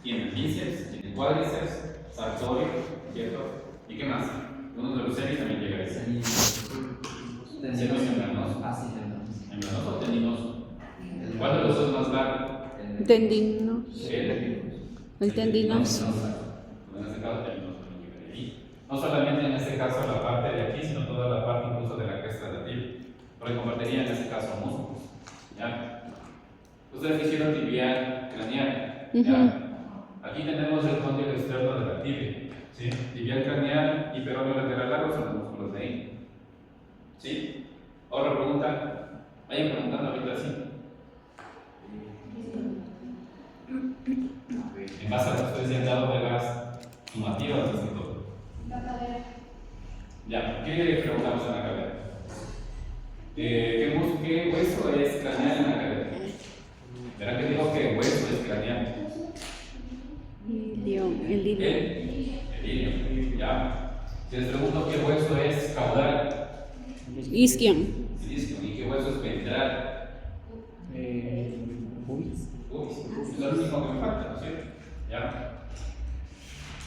tiene bíceps, tiene cuádriceps, sartorio, ¿cierto? ¿Y qué más? Uno de los semis también llega a ese. Semimembranoso. Membranoso o tendinoso. ¿Cuál de los dos es más largo? Tendinoso. El tendinoso. En este caso, tendinoso también llegaría ahí. No solamente en este caso la parte de aquí, sino toda la parte incluso de la cresta de la tibia. Porque compartiría en este caso músculos. ¿Ya? Ustedes hicieron tibial craneal. ¿Ya? Aquí tenemos el cóndilo externo de la tibia. ¿Sí? Tibial craneal y peroneo lateral largo son los músculos de ahí. ¿Sí? Otra pregunta. Vayan preguntando ahorita así. En base a lo que ustedes ya han dado de las sumativas, así todo. La cadera. Ya, ¿qué preguntamos en la cadera? ¿Qué hueso es craneal en la cadera? ¿Verán que digo que hueso es craneal? El ilio. El ilio, ya. Si les pregunto qué hueso es caudal, Isquion. ¿y qué hueso es ventral? Pubis. Es lo único que me falta, ¿no es cierto? ¿Ya?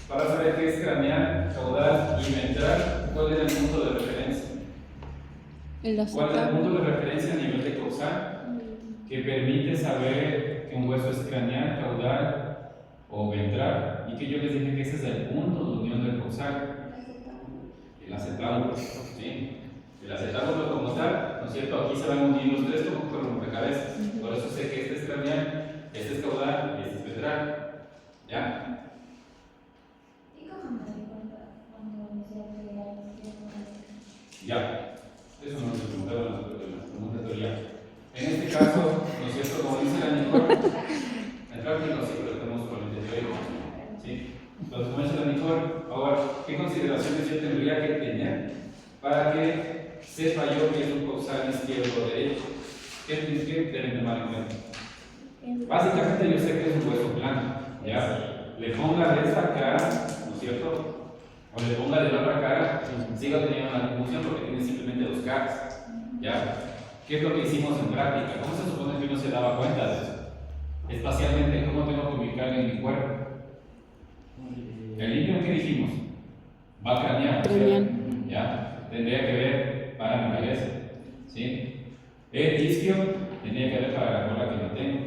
Para saber qué es craneal, caudal y ventral, ¿cuál es el punto de referencia? ¿Cuál es el punto de referencia a nivel de coxal que permite saber que un hueso es craneal, caudal o ventral? Y que yo les dije que ese es el punto de unión del coxal. El acetábulo, ¿sí? El acetábulo como tal, ¿no es cierto? Aquí se van a unir los tres como con rompecabezas. Por eso sé que este es craneal, este es caudal y este es ventral. ¿Ya? ¿Y cómo me di cuenta cuando decía que era Ya. Eso no se preguntaron en la pregunta de teoría. En este caso, ¿no es cierto? Como dice la Nicole, en práctica sí, pero tenemos con el teórico. ¿Sí? Entonces, como dice la Nicole, ahora, ¿qué consideraciones yo tendría que tener para que sepa yo que es un coxal izquierdo o derecho? ¿Qué deben tomar en cuenta? Básicamente yo sé que es un hueso plano, ¿ya? Le ponga de esta cara, ¿no es cierto? O le ponga de la otra cara, sigo teniendo una confusión porque tiene simplemente dos caras, ¿ya? ¿Qué es lo que hicimos en práctica? ¿Cómo se supone que uno se daba cuenta de eso? Espacialmente, ¿cómo tengo que ubicarlo en mi cuerpo? El líquido que dijimos va a cranear, ¿cierto? ¿Ya? Tendría que ver para mi cabeza, ¿sí? El isquio tendría que ver para la cola que yo tengo,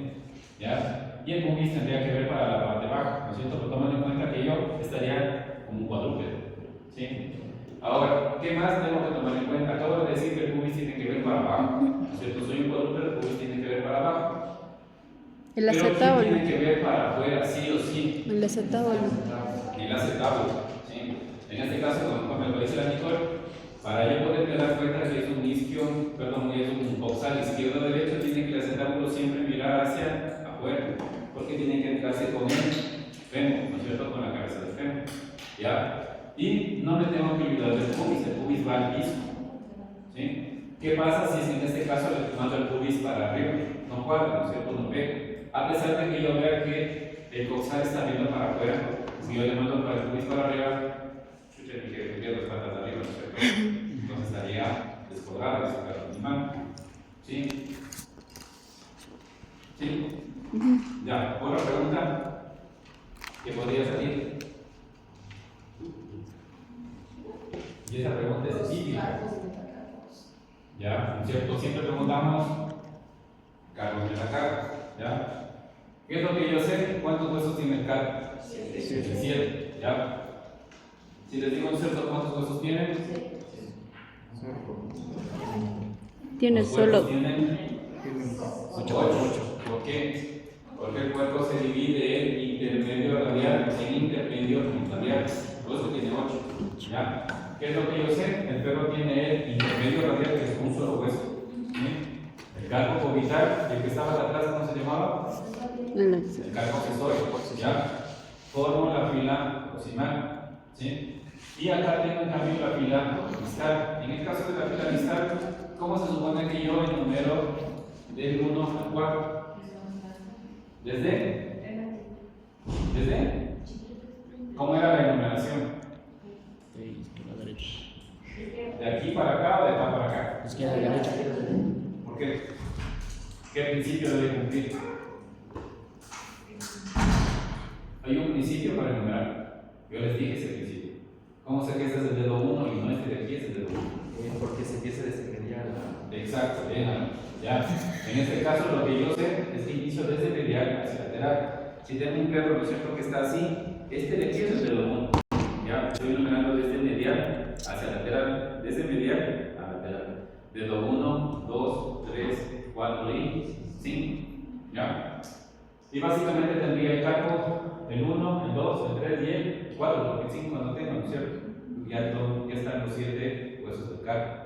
¿ya? Y el pubis tendría que ver para la parte baja, ¿no es cierto? Pero tomando en cuenta que yo estaría como un cuadrúpedo, ¿sí? Ahora, ¿qué más tengo que tomar en cuenta? Acabo de decir que el pubis tiene que ver para abajo, ¿no es cierto? Soy un cuadrúpedo, el pubis tiene que ver para abajo. El Pero acetábulo. tiene que ver para afuera, sí o sí. El acetábulo. El acetábulo, ¿sí? En este caso, como me lo dice la Nicole, para yo poderme dar cuenta que es un isquio, perdón, es un coxal izquierdo-derecho, tiene que el acetábulo siempre mirar hacia afuera, porque tiene que entrarse con el fémur, ¿no es cierto? Con la cabeza del fémur, ¿ya? Y no me tengo que olvidar del pubis, el pubis va al piso, ¿sí? ¿Qué pasa si en este caso le mando el pubis para arriba? No cuadra, ¿no es cierto? No pega. A pesar de que yo vea que el coxal está viendo para afuera, si yo le mando para el pubis para arriba, yo dije que pierdo las patas de arriba, ¿no es cierto? Entonces estaría descolgado, descolgado mi mano. ¿Sí? ¿Sí? Ya, otra pregunta que podría salir. Y esa pregunta es típica. Ya, ¿no es cierto? Siempre preguntamos cargos de la carga. ¿Ya? ¿Qué es lo que yo sé? ¿Cuántos huesos tiene el cargo? 7. ¿Ya? Si les digo un cierto, ¿cuántos huesos tiene? Tiene Los solo. huesos tienen 8. ¿Por qué? Porque el cuerpo se divide en intermedio radial, en intermedio radial. Por eso tiene 8. ¿Ya? ¿Qué es lo que yo sé? El perro tiene el intermedio radial, que es un solo hueso. ¿Sí? El carpo cubital, el que estaba atrás, ¿cómo se llamaba? El carpo accesorio. ¿Ya? Formo la fila proximal. ¿Sí? Y acá tengo en cambio la fila distal. En el caso de la fila distal, ¿cómo se supone que yo enumero del 1 al 4? ¿Desde? ¿Cómo era la enumeración? ¿De aquí para acá o de acá para acá? Izquierda, derecha. ¿Por qué? ¿Qué principio debe cumplir? Hay un principio para enumerar. Yo les dije ese principio. ¿Cómo sé que este es el dedo 1 y no este de aquí es el dedo 1? Porque se empieza desde medial. Exacto, bien, ya. En este caso lo que yo sé es que inicio desde medial hacia lateral. Si tengo un perro, ¿no es cierto?, que está así, este de aquí es el dedo 1. Ya, estoy enumerando desde medial hacia lateral, desde medial a lateral. Dedo 1, 2, 3, 4 y 5. ¿Ya? Y básicamente tendría el carpo el 1, el 2, el 3 y el 4, porque el 5 no tengo, ¿no es cierto? Ya están los 7 huesos del carpo.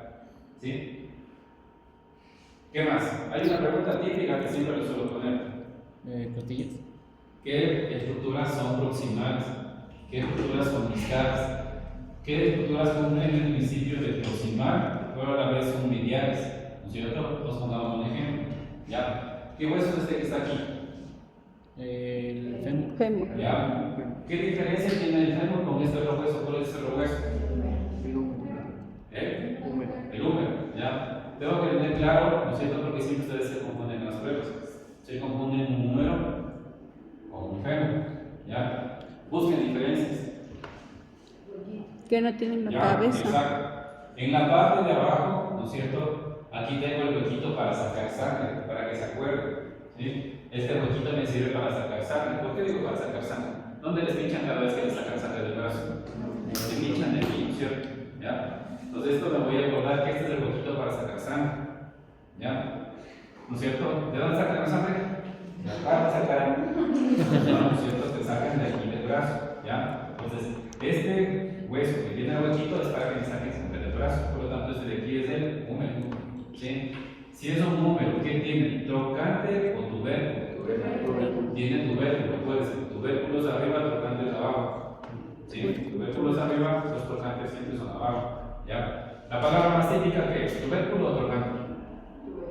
¿Sí? ¿Qué más? Hay una pregunta típica que siempre le suelo poner. Costillas. ¿Qué estructuras son proximales? ¿Qué estructuras son discadas? ¿Qué estructuras cumplen el principio de proximal, pero a la vez son mediales? ¿No es cierto? Nos pongamos un ejemplo. ¿Ya? ¿Qué hueso es este que está aquí? El fémur. Fémur. ¿Ya? ¿Qué diferencia tiene el fémur con este otro hueso? ¿Cuál es este otro hueso? El húmero. El húmero, ¿ya? Tengo que tener claro, ¿no es cierto? Porque siempre ustedes se confunden en las pruebas. Se confunden un número con un fémur, ¿ya? Busquen diferencias. Que no tienen la Ya, cabeza. exacto. En la parte de abajo, ¿no es cierto? Aquí tengo el huequito para sacar sangre, para que se acuerden. ¿Sí? Este huequito me sirve para sacar sangre. ¿Por qué digo para sacar sangre? ¿Dónde les pinchan cada vez que les sacan sangre del brazo? Se pinchan de aquí, ¿no es cierto? ¿Ya? Entonces esto me voy a acordar que este es el huequito para sacar sangre. ¿Ya? ¿No es cierto? ¿De dónde sacan la sangre? De acá sacan. ¿No es cierto? Te sacan de aquí del brazo. ¿Ya? Entonces, este hueso que tiene el huequito es para que me saquen sangre del brazo. Por lo tanto, este de aquí es el húmero. ¿Sí? Si es un húmero, ¿qué tiene? ¿Trocante o tubérculo? Tiene tubérculo, recuerden, tubérculos arriba, trocantes abajo. ¿Sí? Tubérculos arriba, los trocantes siempre son abajo. ¿Ya? La palabra más típica que es tubérculo o trocante.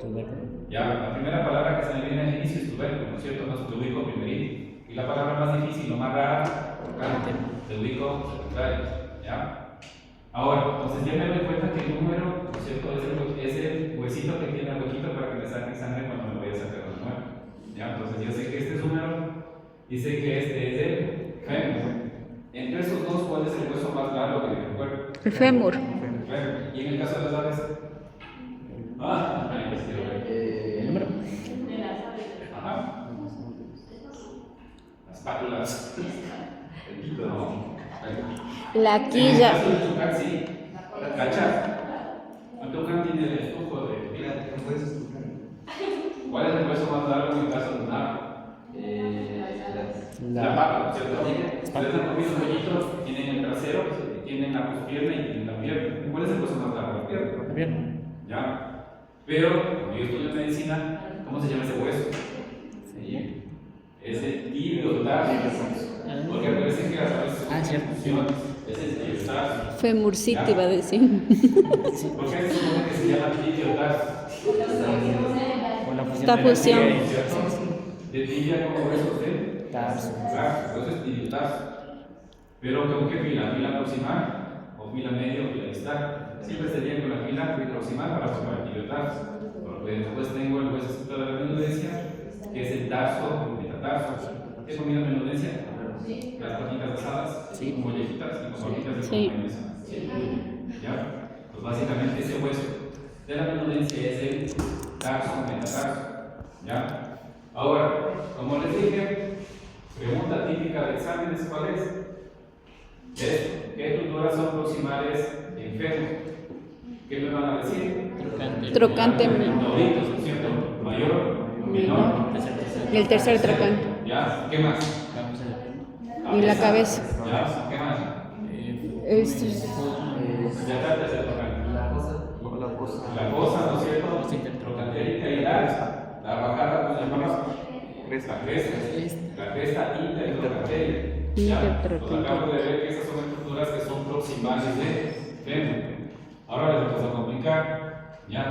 Tubérculo. Ya, la primera palabra que se me viene al inicio es tubérculo, ¿no es cierto? No, te ubico primerito. Y la palabra más difícil, lo más rara, trocante, te ubico secundario. ¿Ya? Ahora, entonces ya me doy cuenta que el número, ¿no es cierto?, es el huesito que tiene el huequito para que me saquen sangre cuando me voy a sacar el número. ¿Ya? Entonces yo sé que este es número y sé que este es el fémur. Entre esos dos, ¿cuál es el hueso más largo que me recuerdo? El fémur. ¿Y en el caso de las aves? Ahí sí, El número. ajá. Las pátulas. El pito, ¿no? La quilla. En el caso del tucán, sí. ¿Cachas? El tucán tiene el estuco de. Mira, ¿no puedes escuchar? ¿Cuál es el hueso más largo en el caso de un ave? La pata, ¿cierto? Ustedes han comido pollitos, tienen el trasero, tienen la pospierna y tienen la pierna. ¿Cuál es el hueso más largo? La pierna. La pierna. ¿Ya? Pero, como yo estudio medicina, ¿cómo se llama ese hueso? Sí. Es el tibiotarso. Porque acuérdense que las aves cierto. Es el tibiotarso. Femurcito iba a decir. ¿Por qué se supone que se llama tibiotarso? Con la fusión. Esta de la fusión. tibia y- ¿Cierto? De tibia como huesos de Tarso. tarso, eso es tibiotarso. Pero ¿con qué fila? ¿Fila proximal? ¿O fila media o fila distal? Siempre sería con la fila proximal para formar el tibiotarso. Porque después tengo el hueso de la menudencia, que es el tarso, el metatarso. ¿Qué es comida menudencia? Las patitas asadas, Sí. como mollejitas y como bolitas de Sí. mayonesa. ¿Ya? Pues básicamente ese hueso de la menudencia es el tarso metatarso. ¿Ya? Ahora, como les dije, pregunta típica de exámenes, ¿cuál es? ¿Qué estructuras son proximales en fémur? ¿Qué me van a decir? Trocante. Favoritos, ¿no es cierto? Mayor, menor. Y el tercer trocante. ¿Ya? ¿Qué más? Y la cabeza. ¿Ya? ¿Qué más? Esto es- Ya está el tercer trocante. La cosa. La cosa, ¿no es cierto? Trocantérica y la bajada, pues llamamos la cresta. La cresta intertrocantérica. Ya, pues acabo de ver que esas son estructuras que son proximales de fémur. Ahora les vamos a complicar. ¿Ya?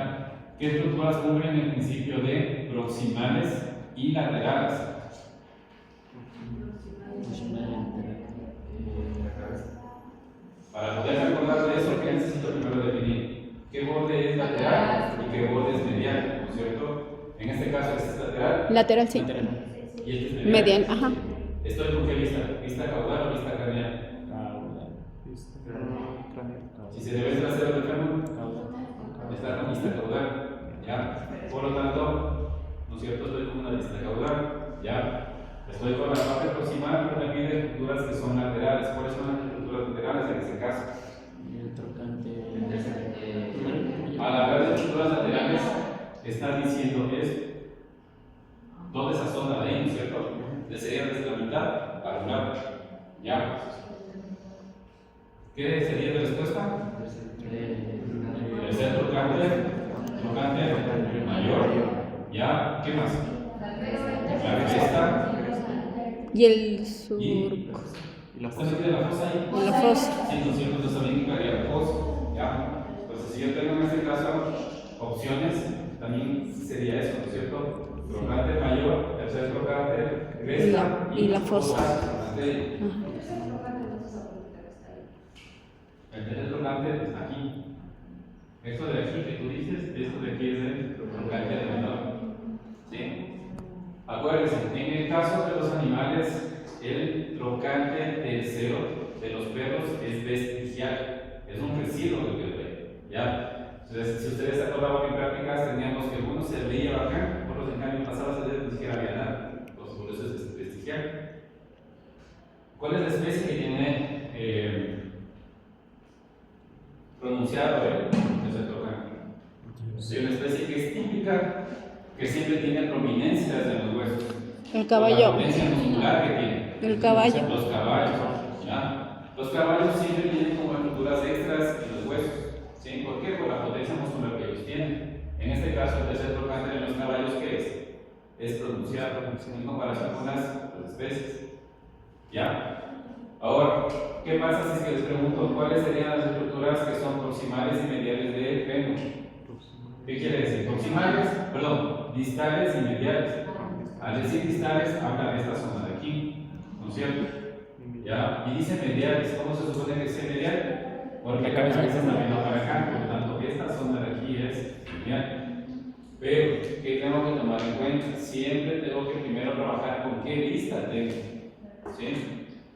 ¿Qué estructuras cumplen el principio de proximales y laterales? Para poder recordar de eso, ¿qué necesito primero definir? ¿Qué borde es lateral y qué borde es medial? ¿No es cierto? En este caso, este es lateral Lateral, sí. y este es medial. Medial, ajá. ¿Estoy con qué vista? ¿Vista caudal o vista craneal? Si se debe el trasero del fémur, está con vista caudal, ¿ya? Por lo tanto, ¿no es cierto? Estoy con una vista caudal, ¿ya? Estoy con la parte proximal, pero me pide estructuras que son laterales. ¿Cuáles son las estructuras laterales en este caso? El trocante. Al hablar de estructuras laterales, está diciendo es toda esa zona de ahí, ¿no es cierto? Sería desde la mitad para un lado, ¿ya? ¿Qué sería la respuesta? El centro trocante mayor, ¿ya? ¿Qué más? La cresta. Y el surco. Y la ¿Está metida la fosa ahí? Y la fosa. Sí, ¿no es cierto? Entonces también implicaría la fosa, ¿ya? Entonces, si yo tengo en este caso opciones, también sería eso, ¿no es cierto? Trocante mayor, tercer trocante, cresta Y la fosa. El tercer trocante está aquí. Esto de aquí que tú dices, esto de aquí es el trocante del menor. ¿Sí? Acuérdense, en el caso de los animales, el trocante tercero de los perros es vestigial, es un residuo del bebé, ¿ya? Entonces, si ustedes se acordaban en prácticas, teníamos que uno se veía bacán, otros en cambio pasaban a ni siquiera había nada, entonces por eso es vestigial. ¿Cuál es la especie que tiene pronunciado el tercer trocante? Hay una especie que es típica, que siempre tiene prominencias en los huesos. El caballo. La potencia muscular que tiene. El caballo. Los caballos, ¿ya? Los caballos siempre tienen como estructuras extras en los huesos. ¿Sí? ¿Por qué? Por la potencia muscular que ellos tienen. En este caso, el tercer trocante de los caballos, ¿qué es? Es pronunciado en comparación con las especies. ¿Ya? Ahora, ¿qué pasa si es que les pregunto cuáles serían las estructuras que son proximales y mediales del fémur? ¿Qué quiere decir? Proximales, perdón, distales y mediales. Al decir distales, habla de esta zona de aquí, ¿no es cierto? ¿Ya? Y dice mediales, ¿cómo se supone que sea medial? Porque la cabeza está viendo para acá, por lo tanto, esta zona de aquí es medial. Pero, ¿qué tengo que tomar en cuenta? Siempre tengo que primero trabajar con qué vista tengo, ¿sí?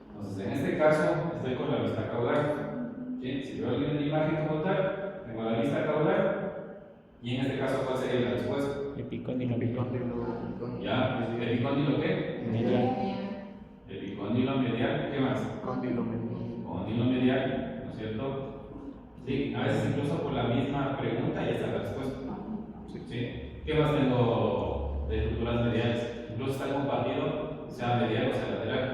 Entonces, en este caso, estoy con la vista caudal, ¿sí? Si veo la imagen como tal, tengo la vista caudal. Y en este caso, ¿cuál sería la respuesta? Epicóndilo. ¿Ya? ¿Epicóndilo qué? Medial. Epicóndilo medial. ¿Qué más? Cóndilo medial. Cóndilo medial, ¿no es cierto? Sí, a veces incluso por la misma pregunta ya está la respuesta. ¿Sí? ¿Qué más tengo de estructuras mediales? Incluso está compartido, sea medial o sea lateral.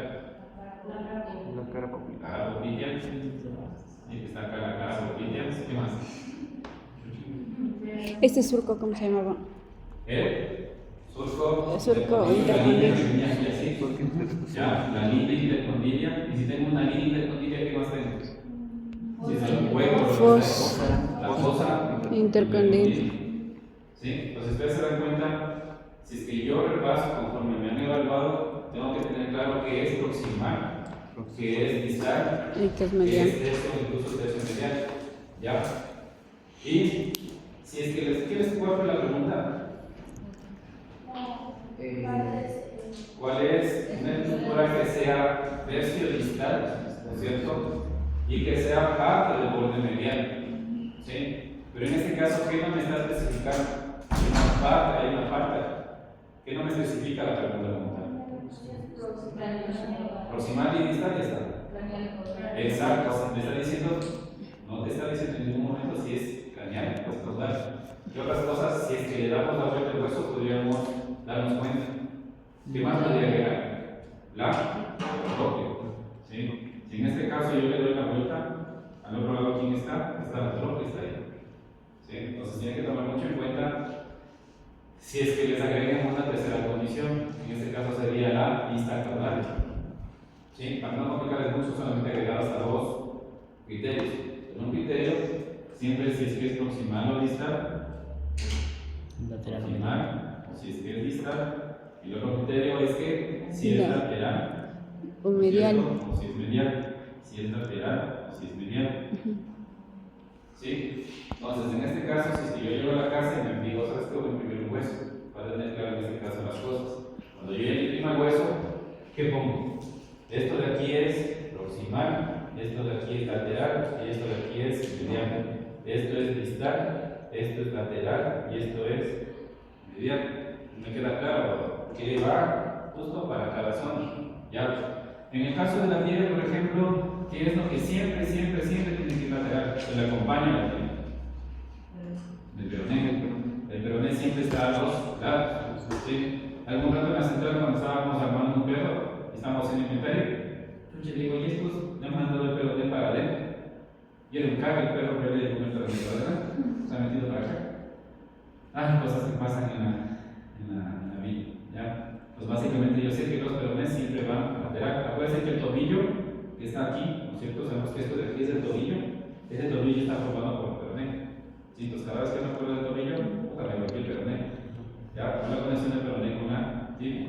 La cara poplitea. Cara poplitea. Sí, que está acá la cara poplitea. ¿Qué más? Este surco, ¿cómo se llamaba? El surco. Surco intercondilia. Ya, la línea intercondilia. Y si tengo una línea intercondilia, ¿qué más tengo? Si es el hueco, la fosa intercondilia. ¿Sí? Entonces ustedes se dan cuenta, si es que yo repaso conforme me han evaluado, tengo que tener claro que es proximal, que es distal, Y que es que medial. es tercio, incluso tercio medial. ¿Ya? Y si es que les quieres, ¿cuál fue la pregunta? ¿Cuál es una estructura que sea tercio distal, ¿no es cierto? Y que sea parte del borde medial, ¿sí? Pero en este caso, ¿qué no me está especificando? Hay una parte, hay una parte. ¿Qué no me especifica la pregunta como tal? Proximal y distal, ya está. Exacto, me está diciendo, no te está diciendo en ningún momento si es craneal o escrotal. ¿Qué otras cosas, si es que le damos la vuelta al hueso, podríamos darnos cuenta? ¿Qué más podría agregar? La tróclea. ¿Sí? Si en este caso yo le doy la vuelta, al otro lado, ¿quién está? Está la tróclea, está ahí. ¿Sí? Entonces tienen que tomar mucho en cuenta si es que les agregan una tercera condición. En este caso sería la vista caudal. ¿Sí? Para no complicarles mucho, solamente agregar hasta dos criterios. En un criterio, siempre si es que es proximal o distal, proximal, si es que es distal. Y el otro criterio es que si es lateral O medial. o si es medial, si es lateral o si es medial. ¿Sí? Entonces, en este caso, si es que yo llego a la casa y me digo, ¿sabes qué? Voy a imprimir un hueso, para tener claro en este caso las cosas. Cuando yo ya imprima el hueso, ¿qué pongo? Esto de aquí es proximal, esto de aquí es lateral y esto de aquí es mediano. Esto es distal, esto es lateral y esto es mediano. ¿Me queda claro? Que va justo para cada zona. ¿Ya? En el caso de la tibia, por ejemplo, ¿qué es lo que siempre tiene que ir lateral? Se le acompaña a la tibia. El peroné. El peroné siempre está a los lados. ¿Sí? Algún rato en la central, cuando estábamos armando un perro, estábamos en el inventario, yo le digo, ¿y estos me han mandado el peroné para adentro? Y era un carro el perro que le comer para adentro, se ha metido para acá. Ah, cosas que pasan en la vida. ¿Ya? Pues básicamente yo sé que los perones siempre van a lateral. Acuérdense que el tobillo que está aquí, ¿no es cierto? Sabemos que esto de aquí es el tobillo. Ese tobillo está formado por el peroné. ¿Sí? Entonces cada vez que me acuerdo del tobillo, también volví el peroné. ¿Ya? Una conexión del peroné con la tibia.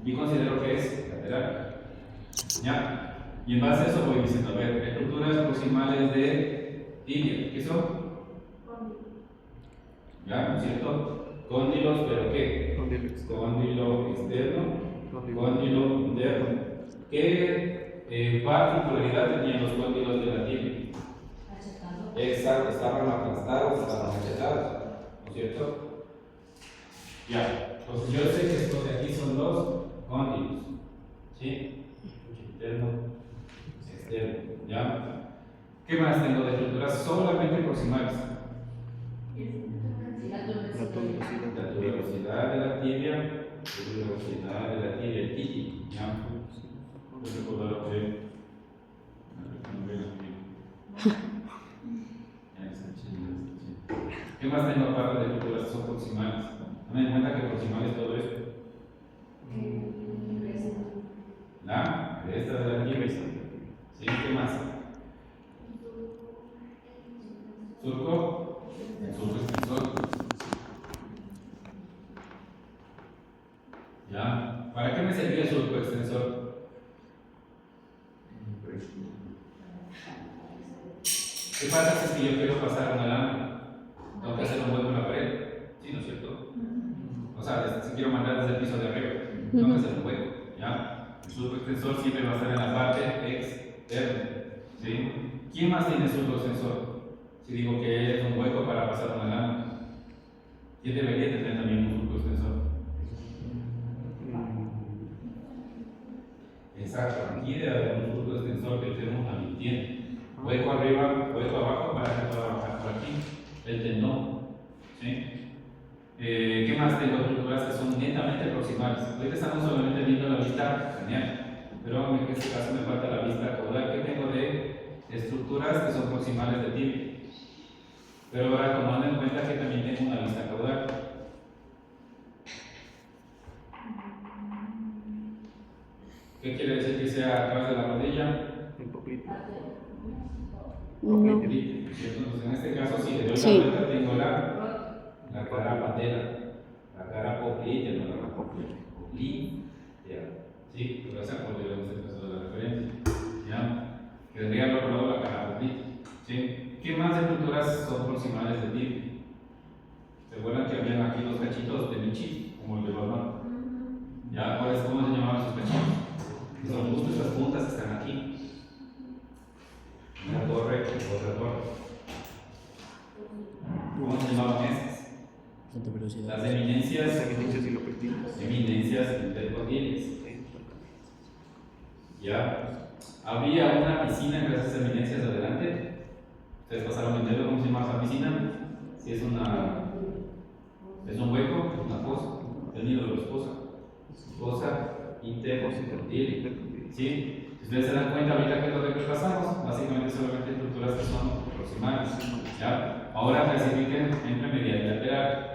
Y considero que es lateral. ¿Ya? Y en base a eso voy diciendo, a ver, estructuras proximales de tibia. ¿Qué son? ¿Ya? ¿No es cierto? Cóndilos, ¿pero qué? Cóndilo externo, cóndilo interno. ¿Qué particularidad tenían los cóndilos de la tibia? Exacto, estaban aplastados, estaban achatados, ¿no es cierto? Ya, pues yo sé que estos de aquí son los cóndilos, ¿sí? Interno, externo, ¿ya? ¿Qué más tengo de estructuras solamente proximales? La tuberosidad de la tibia, el titi, ¿ya? Yo recuerdo lo que ¿qué más tengo aparte de estructuras que son proximales? Tomen en cuenta que proximal es todo esto. La cresta de la tibia. ¿Sí? ¿Qué más? Surco. El surco extensor. ¿Ya? ¿Para qué me servía el surco extensor? ¿Qué pasa si es que yo quiero pasar una lámina? Tengo que hacer un hueco en la pared. ¿Sí, no es cierto? O sea, si quiero mandar desde el piso de arriba, tengo que hacer un hueco. ¿Ya? El surco extensor siempre va a estar en la parte externa. ¿Sí? ¿Quién más tiene surco extensor? Si digo que es un hueco para pasar una lámina, ¿quién debería tener también un surco extensor? Exacto, aquí debe haber un surco extensor que el tendón también tiene. Hueco arriba, hueco abajo para que pueda bajar por aquí el tendón. ¿Sí? ¿Qué más tengo? Estructuras que son netamente proximales. Ahorita estamos solamente viendo la vista craneal, pero en este caso me falta la vista caudal. ¿Qué tengo de estructuras que son proximales de tibia? Pero ahora tomando en cuenta que también tengo una vista caudal. ¿Qué quiere decir que sea atrás de la rodilla? El poplito. No. Entonces, en este caso, si le doy Sí. la vuelta, tengo la cara patela, la cara poplítea, no la poplítea. ¿Sí? Pero esa podría ser el caso de la referencia. ¿Ya? Quedaría al otro lado la cara poplítea. ¿Sí? ¿Qué más estructuras son proximales de tibia? ¿Se acuerdan que habían aquí los cachitos de Michi, como el de Batman? ¿Ya? ¿Cómo se llamaban esos cachitos? Que son justo estas puntas que están aquí. Una torre, torre. ¿Cómo se llamaban estas? Las eminencias. Eminencias y lopetinas. Eminencias intercondiles. ¿Ya? Había una piscina entre esas eminencias de adelante. ¿Ustedes pasaron a entenderlo cómo se llama esa piscina? Si es un hueco, es una fosa. El nido de la esposa. Fosa intercondile. ¿Sí? Si ustedes se dan cuenta ahorita que es lo que repasamos, básicamente solamente estructuras que son proximales. ¿Ya? Ahora clasifiquen entre medial y lateral.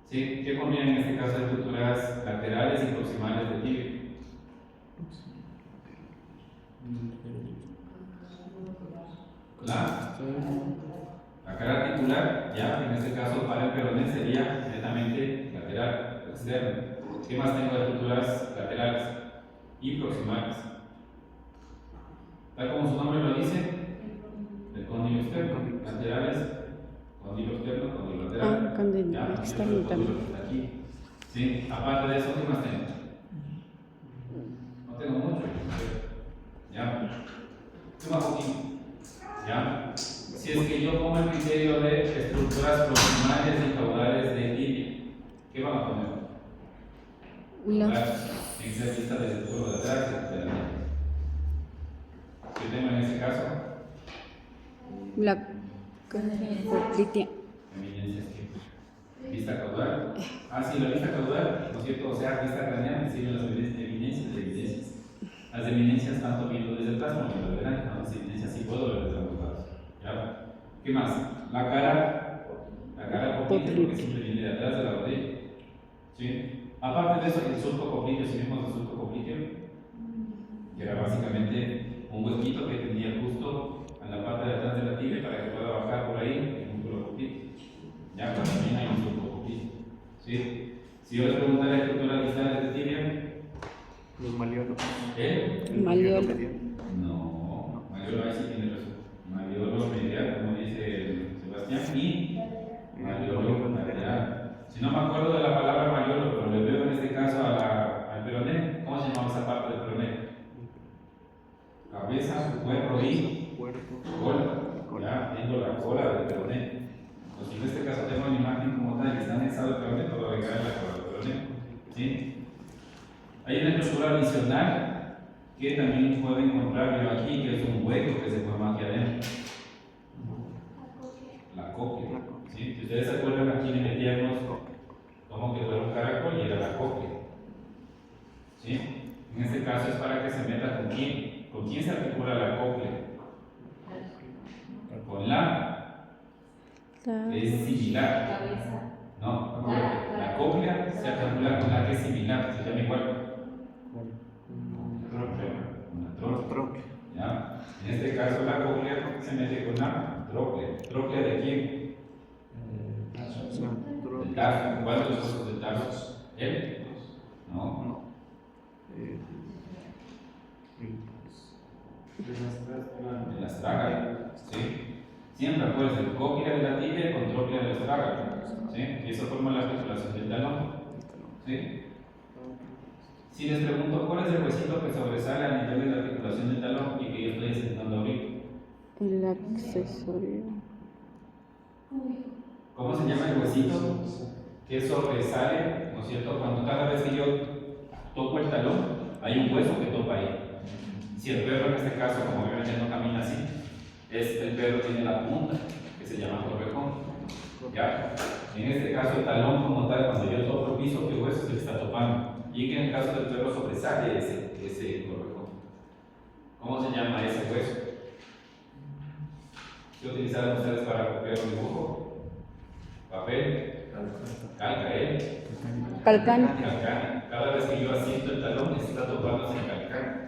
¿Sí? ¿Qué conviene en este caso de estructuras laterales y proximales de tibia? La cara articular, ya, en este caso para el peroné sería netamente lateral, externo. ¿Qué más tengo de estructuras laterales y proximales? Tal como su nombre lo dice, el cóndilo externo, laterales, cóndilo externo, cóndilo lateral. Ah, cóndilo Ya, externo el cóndilo que está aquí. ¿Sí? Aparte de eso, ¿qué más tengo? Suma poquito. ¿Ya? Si es que yo pongo el criterio de estructuras proximales y caudales de tibia, ¿qué van a poner? En esa lista del futuro de atrás, etc. Yo tengo en ese caso La poplitea. eminencias que vista caudal. Ah, sí, la vista caudal, ¿no es cierto? O sea, vista craneal, siguen las eminencias de evidencias. Las eminencias tanto viendo desde atrás como viendo desde adelante, ¿no? Las eminencias sí puedo ver desde ambos lados. ¿Ya? ¿Qué más? La cara popliteo, porque siempre viene de atrás de la rodilla. ¿Sí? Aparte de eso, el surco popliteo, si vemos el surco popliteo, que era básicamente un huequito que tenía justo en la parte de atrás de la tibia para que pueda bajar por ahí el músculo popliteo. Ya, pero también hay un surco popliteo. ¿Sí? Si yo les preguntara la estructura distal de tibia, Los maliolos. ¿eh? Maliolo. No, Maliolo ahí sí tiene razón. Maliolo medial, como dice Sebastián, y Maliolo lateral. Si no me acuerdo de la palabra Maliolo, pero le veo en este caso al peroné, ¿cómo se llama esa parte del peroné? Cabeza, cuerpo y cola. Ya, tengo la cola del peroné. Pues si en este caso tengo una imagen como tal y está anexado el peroné, todo va a quedar en la cola del peroné. ¿Sí? Hay una estructura adicional que también puedo encontrar yo aquí, que es un hueco que se forma aquí adentro. La cóclea. ¿Sí? Si ustedes se acuerdan, aquí le metíamos como que fuera un caracol y era la cóclea. ¿Sí? En este caso es para que se meta con quién. ¿Con quién se articula la cóclea? Con la que es similar. No, la cóclea se articula con la que es similar, se llama igual. Una tróclea. ¿Ya? En este caso la cóclea se mete con la tróclea. ¿Tróclea de quién? Del tarso. ¿Cuál de los huesos del tarso? ¿Él? No. De la astrágala. ¿Sí? Siempre acuérdense, cóclea de la tibia con tróclea de la astrágala. ¿Sí? Y eso forma la articulación del talón. ¿Sí? Si les pregunto cuál es el huesito que sobresale a nivel de la articulación del talón y que yo estoy asentando ahorita. El accesorio. ¿Cómo se llama el huesito que sobresale, ¿no es cierto? Cuando cada vez que yo toco el talón, hay un hueso que topa ahí. Si el perro en este caso, como obviamente no camina así, el perro tiene la punta, que se llama corvejón. ¿Ya? En este caso el talón como tal, cuando yo toco el piso, ¿qué hueso se está topando? Y que en el caso del perro sobresale ese corvejón. ¿Cómo se llama ese hueso? ¿Qué utilizaron ustedes para copiar un dibujo? Papel, calca, Calcán. calcán. Cada vez que yo asiento el talón, está topándose en calcán.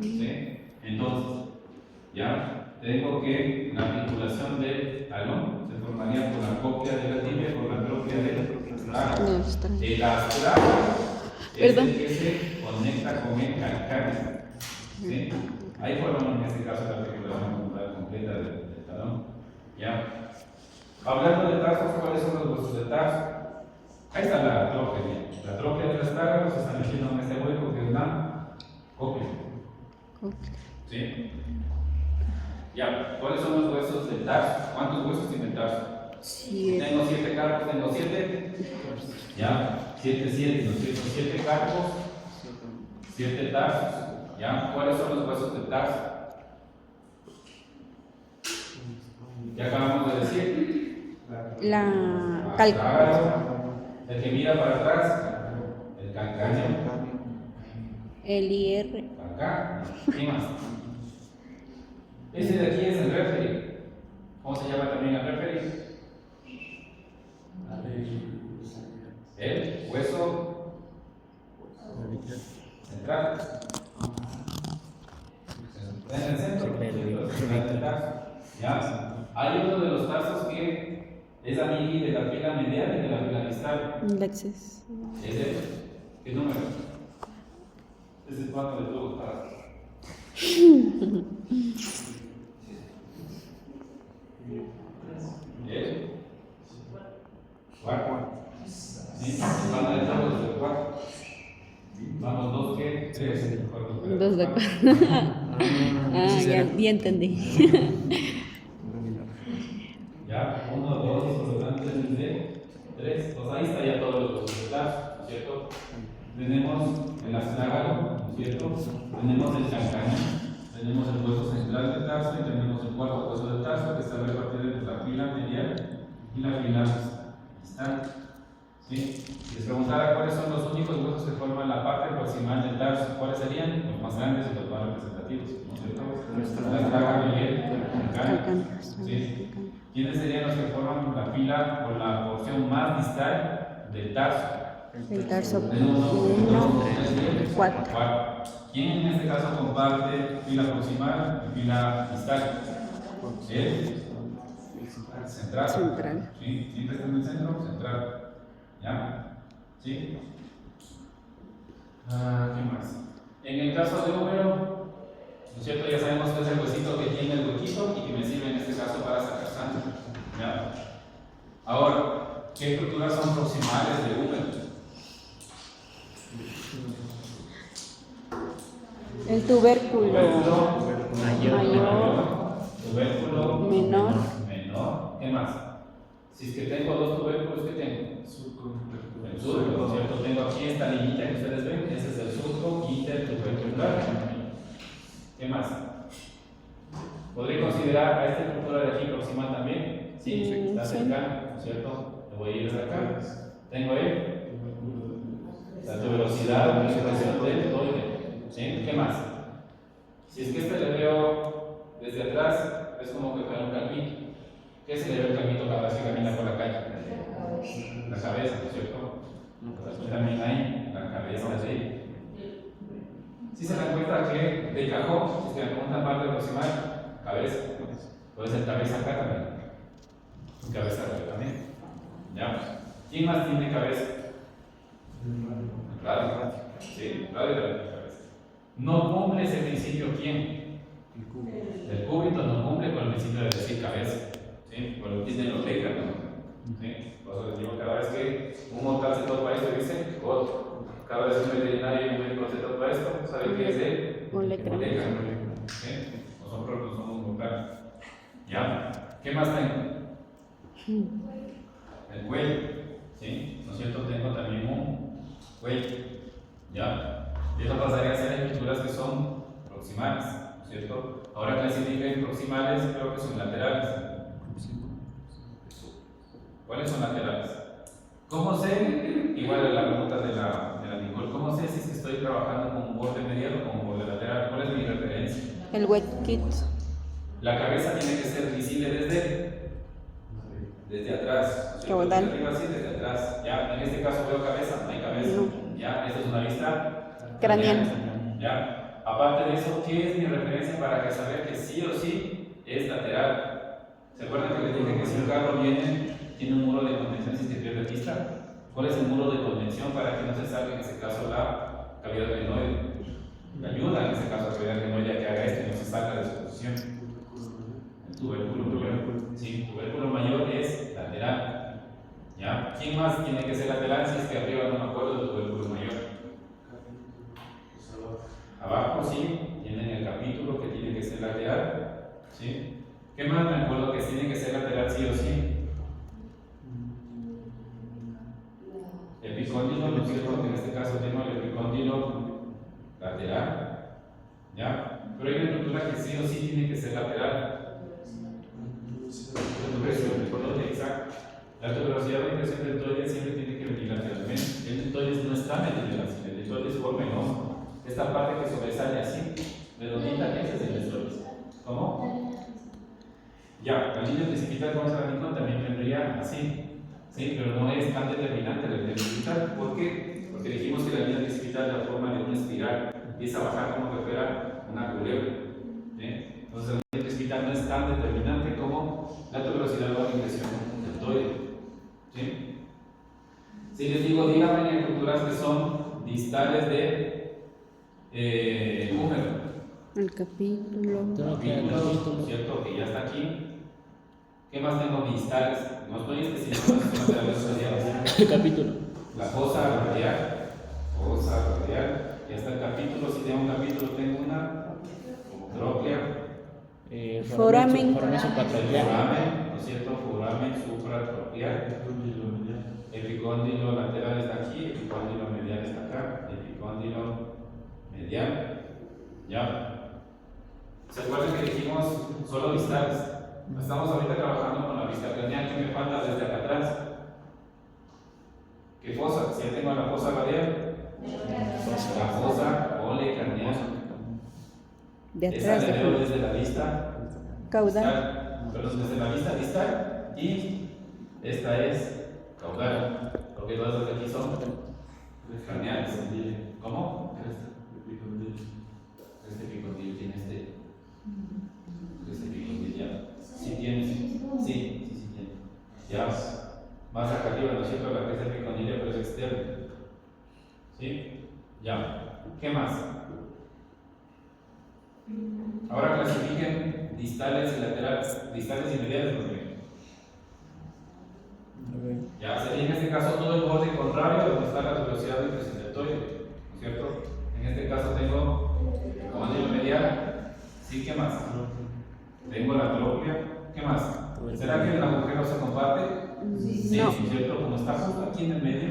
¿Sí? Entonces, ya tengo que la articulación del talón se formaría por la cóclea de la tibia, por la tróclea de la astrágala. El astrágalo es el que se conecta con el calcáneo. ¿Sí? Ahí formamos en este caso la articulación completa del talón. ¿Ya? Hablando de tarsos, ¿cuáles son los huesos de tarso? Ahí está la tróclea. La tróclea de la astrágalo se está metiendo en este hueco que es la cóclea. ¿Sí? Ya, ¿cuáles son los huesos del tarso? ¿Cuántos huesos tiene el tarso? 7. Tengo 7 carpos, tengo 7. Ya, 7, 7, ¿no es cierto? 7 carpos, 7 tarsos. ¿Ya? ¿Cuáles son los huesos del tarso? Ya acabamos de decir. La calcáneo. El que mira para atrás, el calcáneo. El IR. Acá, ¿qué más? Ese de aquí es el referee. ¿Cómo se llama también el referee? El hueso central. En el centro. Del tarso. ¿Ya? Hay uno de los tarsos que es amigui de la fila medial y de la fila distal. El acceso. ¿Es el? ¿Qué número? Es el 4 de todos los tarsos. ¿El? 4. ¿Sí? Van de todos el 4. Vamos, 2 ¿qué? 3. 2 de 4. Ah, ya entendí. Ya, 1, 2, por lo tanto, 3. Pues ahí está ya todos los huesos del tarso, ¿no es cierto? Tenemos el acilágalo, ¿no es cierto? Tenemos el calcaño, tenemos el hueso central del tarso y tenemos el cuarto hueso del tarso que está repartido entre la fila medial y la fila distal. ¿Sí? Si les preguntara cuáles son los únicos huesos que forman la parte proximal del tarso, ¿cuáles serían? Los más grandes y los más representativos, ¿no es cierto? El acilágalo y el calcaño. ¿Sí? ¿Quiénes serían los que forman la fila o la porción más distal del tarso? El tarso Tenemos 1, 4. 4. ¿Quién en este caso comparte fila proximal y fila distal? El central. Central. ¿Sí? Siempre está en el centro, central. ¿Ya? ¿Sí? ¿Qué más? En el caso de húmero, ¿no es cierto? Ya sabemos que es el huesito que tiene el huequito y que me sirve en este caso para sacar sangre. ¿Ya? Ahora, ¿qué estructuras son proximales de húmero? El tubérculo mayor, tubérculo menor. menor. ¿Qué más? Si es que tengo dos tubérculos, ¿qué tengo? El surco, ¿no es cierto? Tengo aquí esta línea que ustedes ven, ese es el surco intertubercular. ¿Qué más? ¿Podría considerar a esta estructura de aquí proximal también? Sí, está cercana, ¿no es cierto? Le voy a ir hasta acá. Tengo ahí la tuberosidad, la situación del deltoide. ¿Sí? ¿Qué más? Si es que este le veo desde atrás, es como que fuera un calmito. ¿Qué se le ve al calmito cada vez que camina por la calle? La cabeza, ¿no es cierto? También hay la cabeza de. Si se dan cuenta que de cajón, si es que me preguntan parte proximal, cabeza, puede ser cabeza acá también. Cabeza acá también. ¿Ya? ¿Quién más tiene cabeza? Radio. Sí, radio de la cabeza. No cumple ese principio, ¿quién? El cúbito no cumple con el principio de decir cabeza. ¿Sí? Por lo que dicen los letras, ¿no? ¿Sí? Por eso les digo, cada vez que un mortal se topa esto, dice otro. Cada vez que un veterinario y un médico se topa esto, ¿sabe qué es él? Molecular. ¿Sí? Nosotros no somos mortales. ¿Ya? ¿Qué más tengo? El cuello. ¿Sí? ¿No es cierto? Tengo también un cuello. ¿Ya? Y eso pasaría a ser estructuras que son proximales, ¿no es cierto? Ahora clasifiquen proximales, creo que son laterales. ¿Cuáles son laterales? ¿Cómo sé? Igual a la pregunta de la Nicole, ¿cómo sé si es que estoy trabajando con un borde medial o con un borde lateral? ¿Cuál es mi referencia? El huequito. La cabeza tiene que ser visible desde atrás. Caudal. Desde arriba así, desde atrás. Ya, en este caso veo cabeza, no hay cabeza. No. Ya, esta es una vista Craneal. ¿Ya? Aparte de eso, ¿qué es mi referencia para que saber que sí o sí es lateral? ¿Se acuerdan que les dije que si un carro tiene un muro de contención si se pierde pista? ¿Cuál es el muro de contención para que no se salga en ese caso la cavidad glenoide? Le ayuda en ese caso a la cavidad glenoide a que haga esto y no se salga de su posición. El tubérculo mayor. Sí, tubérculo mayor es lateral. ¿Ya? ¿Quién más tiene que ser lateral si es que arriba no me acuerdo del tubérculo mayor? Abajo sí, tienen el capítulo que tiene que ser lateral. ¿Sí? ¿Qué más me acuerdo que tiene que ser lateral sí o sí? Epicóndilo, ¿no es cierto? Que en este caso tengo el epicóndilo lateral. ¿Ya? Pero hay una estructura que sí o sí tiene que ser lateral. Exacto. La tuberosidad de impresión del deltoide siempre tiene que venir lateralmente. El deltoide no está metido así, el deltoide es voluminoso. Esta parte que sobresale así, redondita, ese es el deltoide. ¿Cómo? Ya, la línea precipital, como se la también vendría así. Sí, pero no es tan determinante la línea precipital. ¿Por qué? Porque dijimos que la línea precipital da forma de una espiral, empieza a bajar como que fuera una culebra. ¿Sí? Entonces la línea precipital no es tan determinante como la tuberosidad o la impresión del deltoide. ¿Sí? Si les digo, díganme en estructuras que son distales de húmero. El capítulo. Capítulo, ¿cierto? Que ya está aquí. ¿Qué más tengo distales? No estoy especificando si son laterales o radiales. El capítulo. La fosa radial. Fosa radial. Ya está el capítulo. Si tengo un capítulo, tengo una tróclea. Foramen. Foramen supratraqueal. Foramen, ¿no es cierto? Foramen supratraqueal. Epicóndilo lateral está aquí, epicóndilo medial está acá, epicóndilo medial. ¿Ya? ¿Se acuerdan que dijimos solo distales? Estamos ahorita trabajando con la vista craneal. ¿Qué me falta desde acá atrás? ¿Qué fosa? Si ya tengo la fosa radial, la fosa olecraneal. De Esa atrás la veo de desde la vista caudal. distal, perdón, desde la vista distal, y esta es caudal, porque todas las de aquí son craneales. ¿Cómo? Este picondil tiene este picondil ya. Sí tiene, sí tiene. Ya, más acá arriba, ¿no es cierto? La que es el picondilio, pero es externo. ¿Sí? Ya. ¿Qué más? Ahora clasifiquen distales y laterales, distales y mediales, porque ya sería en este caso todo el borde contrario donde está la velocidad del presentatorio, ¿no es cierto? En este caso tengo el comando medial, ¿sí? ¿Qué más? Tengo la tropia, ¿qué más? ¿Será que el agujero se comparte? Sí, No. ¿no es cierto? Como está justo aquí en el medio,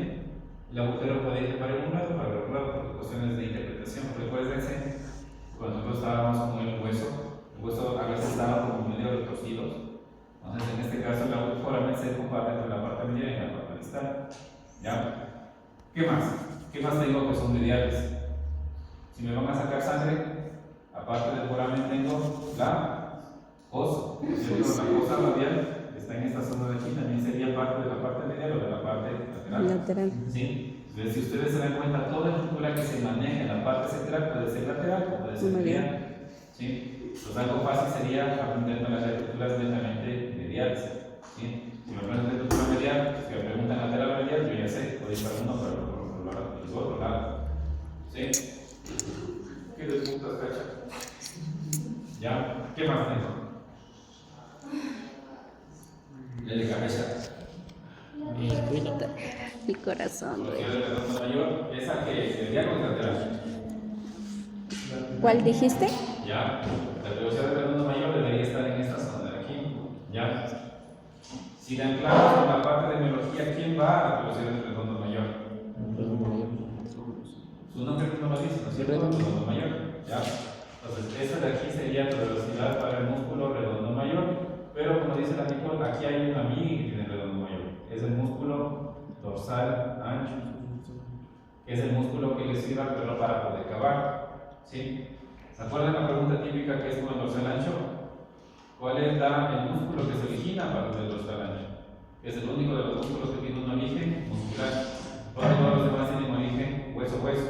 el agujero puede ir para un lado o para el otro lado por cuestiones de interpretación. Recuérdense, cuando nosotros estábamos con el hueso a veces estaba como medio retorcido. Entonces, en este caso, el foramen se comparte entre la parte medial y la parte distal. ¿Ya? ¿Qué más? ¿Qué más tengo que son mediales? Si me van a sacar sangre, aparte del foramen tengo la fosa. ¿No es cierto? La fosa radial está en esta zona de aquí, también sería parte de la parte medial o de la parte lateral. Lateral. ¿Sí? Entonces, si ustedes se dan cuenta, toda estructura que se maneja en la parte central puede ser lateral o puede ser medial. ¿Sí? Pues algo fácil sería aprenderme las estructuras netamente mediales. ¿Sí? Si me aprenden la estructura medial, si me preguntan lateral o medial, yo ya sé, puedo ir para uno para el otro lado. ¿Sí? ¿Qué les gusta, Cacha? ¿Ya? ¿Qué más tengo? De cabeza. Mi corazón. Velocidad de redondo mayor, esa que es medial o lateral. ¿Cuál dijiste? Ya, la velocidad de redondo mayor debería estar en esta zona de aquí. Ya. Si la anclamos con la parte de biología, ¿quién va a la velocidad de redondo mayor? Su nombre no lo dice, ¿no es cierto? Redondo mayor. Ya. Entonces, esa de aquí sería la velocidad para el músculo redondo mayor. Pero como dice la Nicole, aquí hay una amiga que tiene redondo mayor. Es el músculo dorsal ancho. Es el músculo que le sirve al perro para poder cavar. ¿Sí? ¿Se acuerdan la pregunta típica que es con el dorsal ancho? ¿Cuál es el músculo que se origina a partir del dorsal ancho? Es el único de los músculos que tiene un origen muscular. Todos los demás tienen origen hueso-hueso.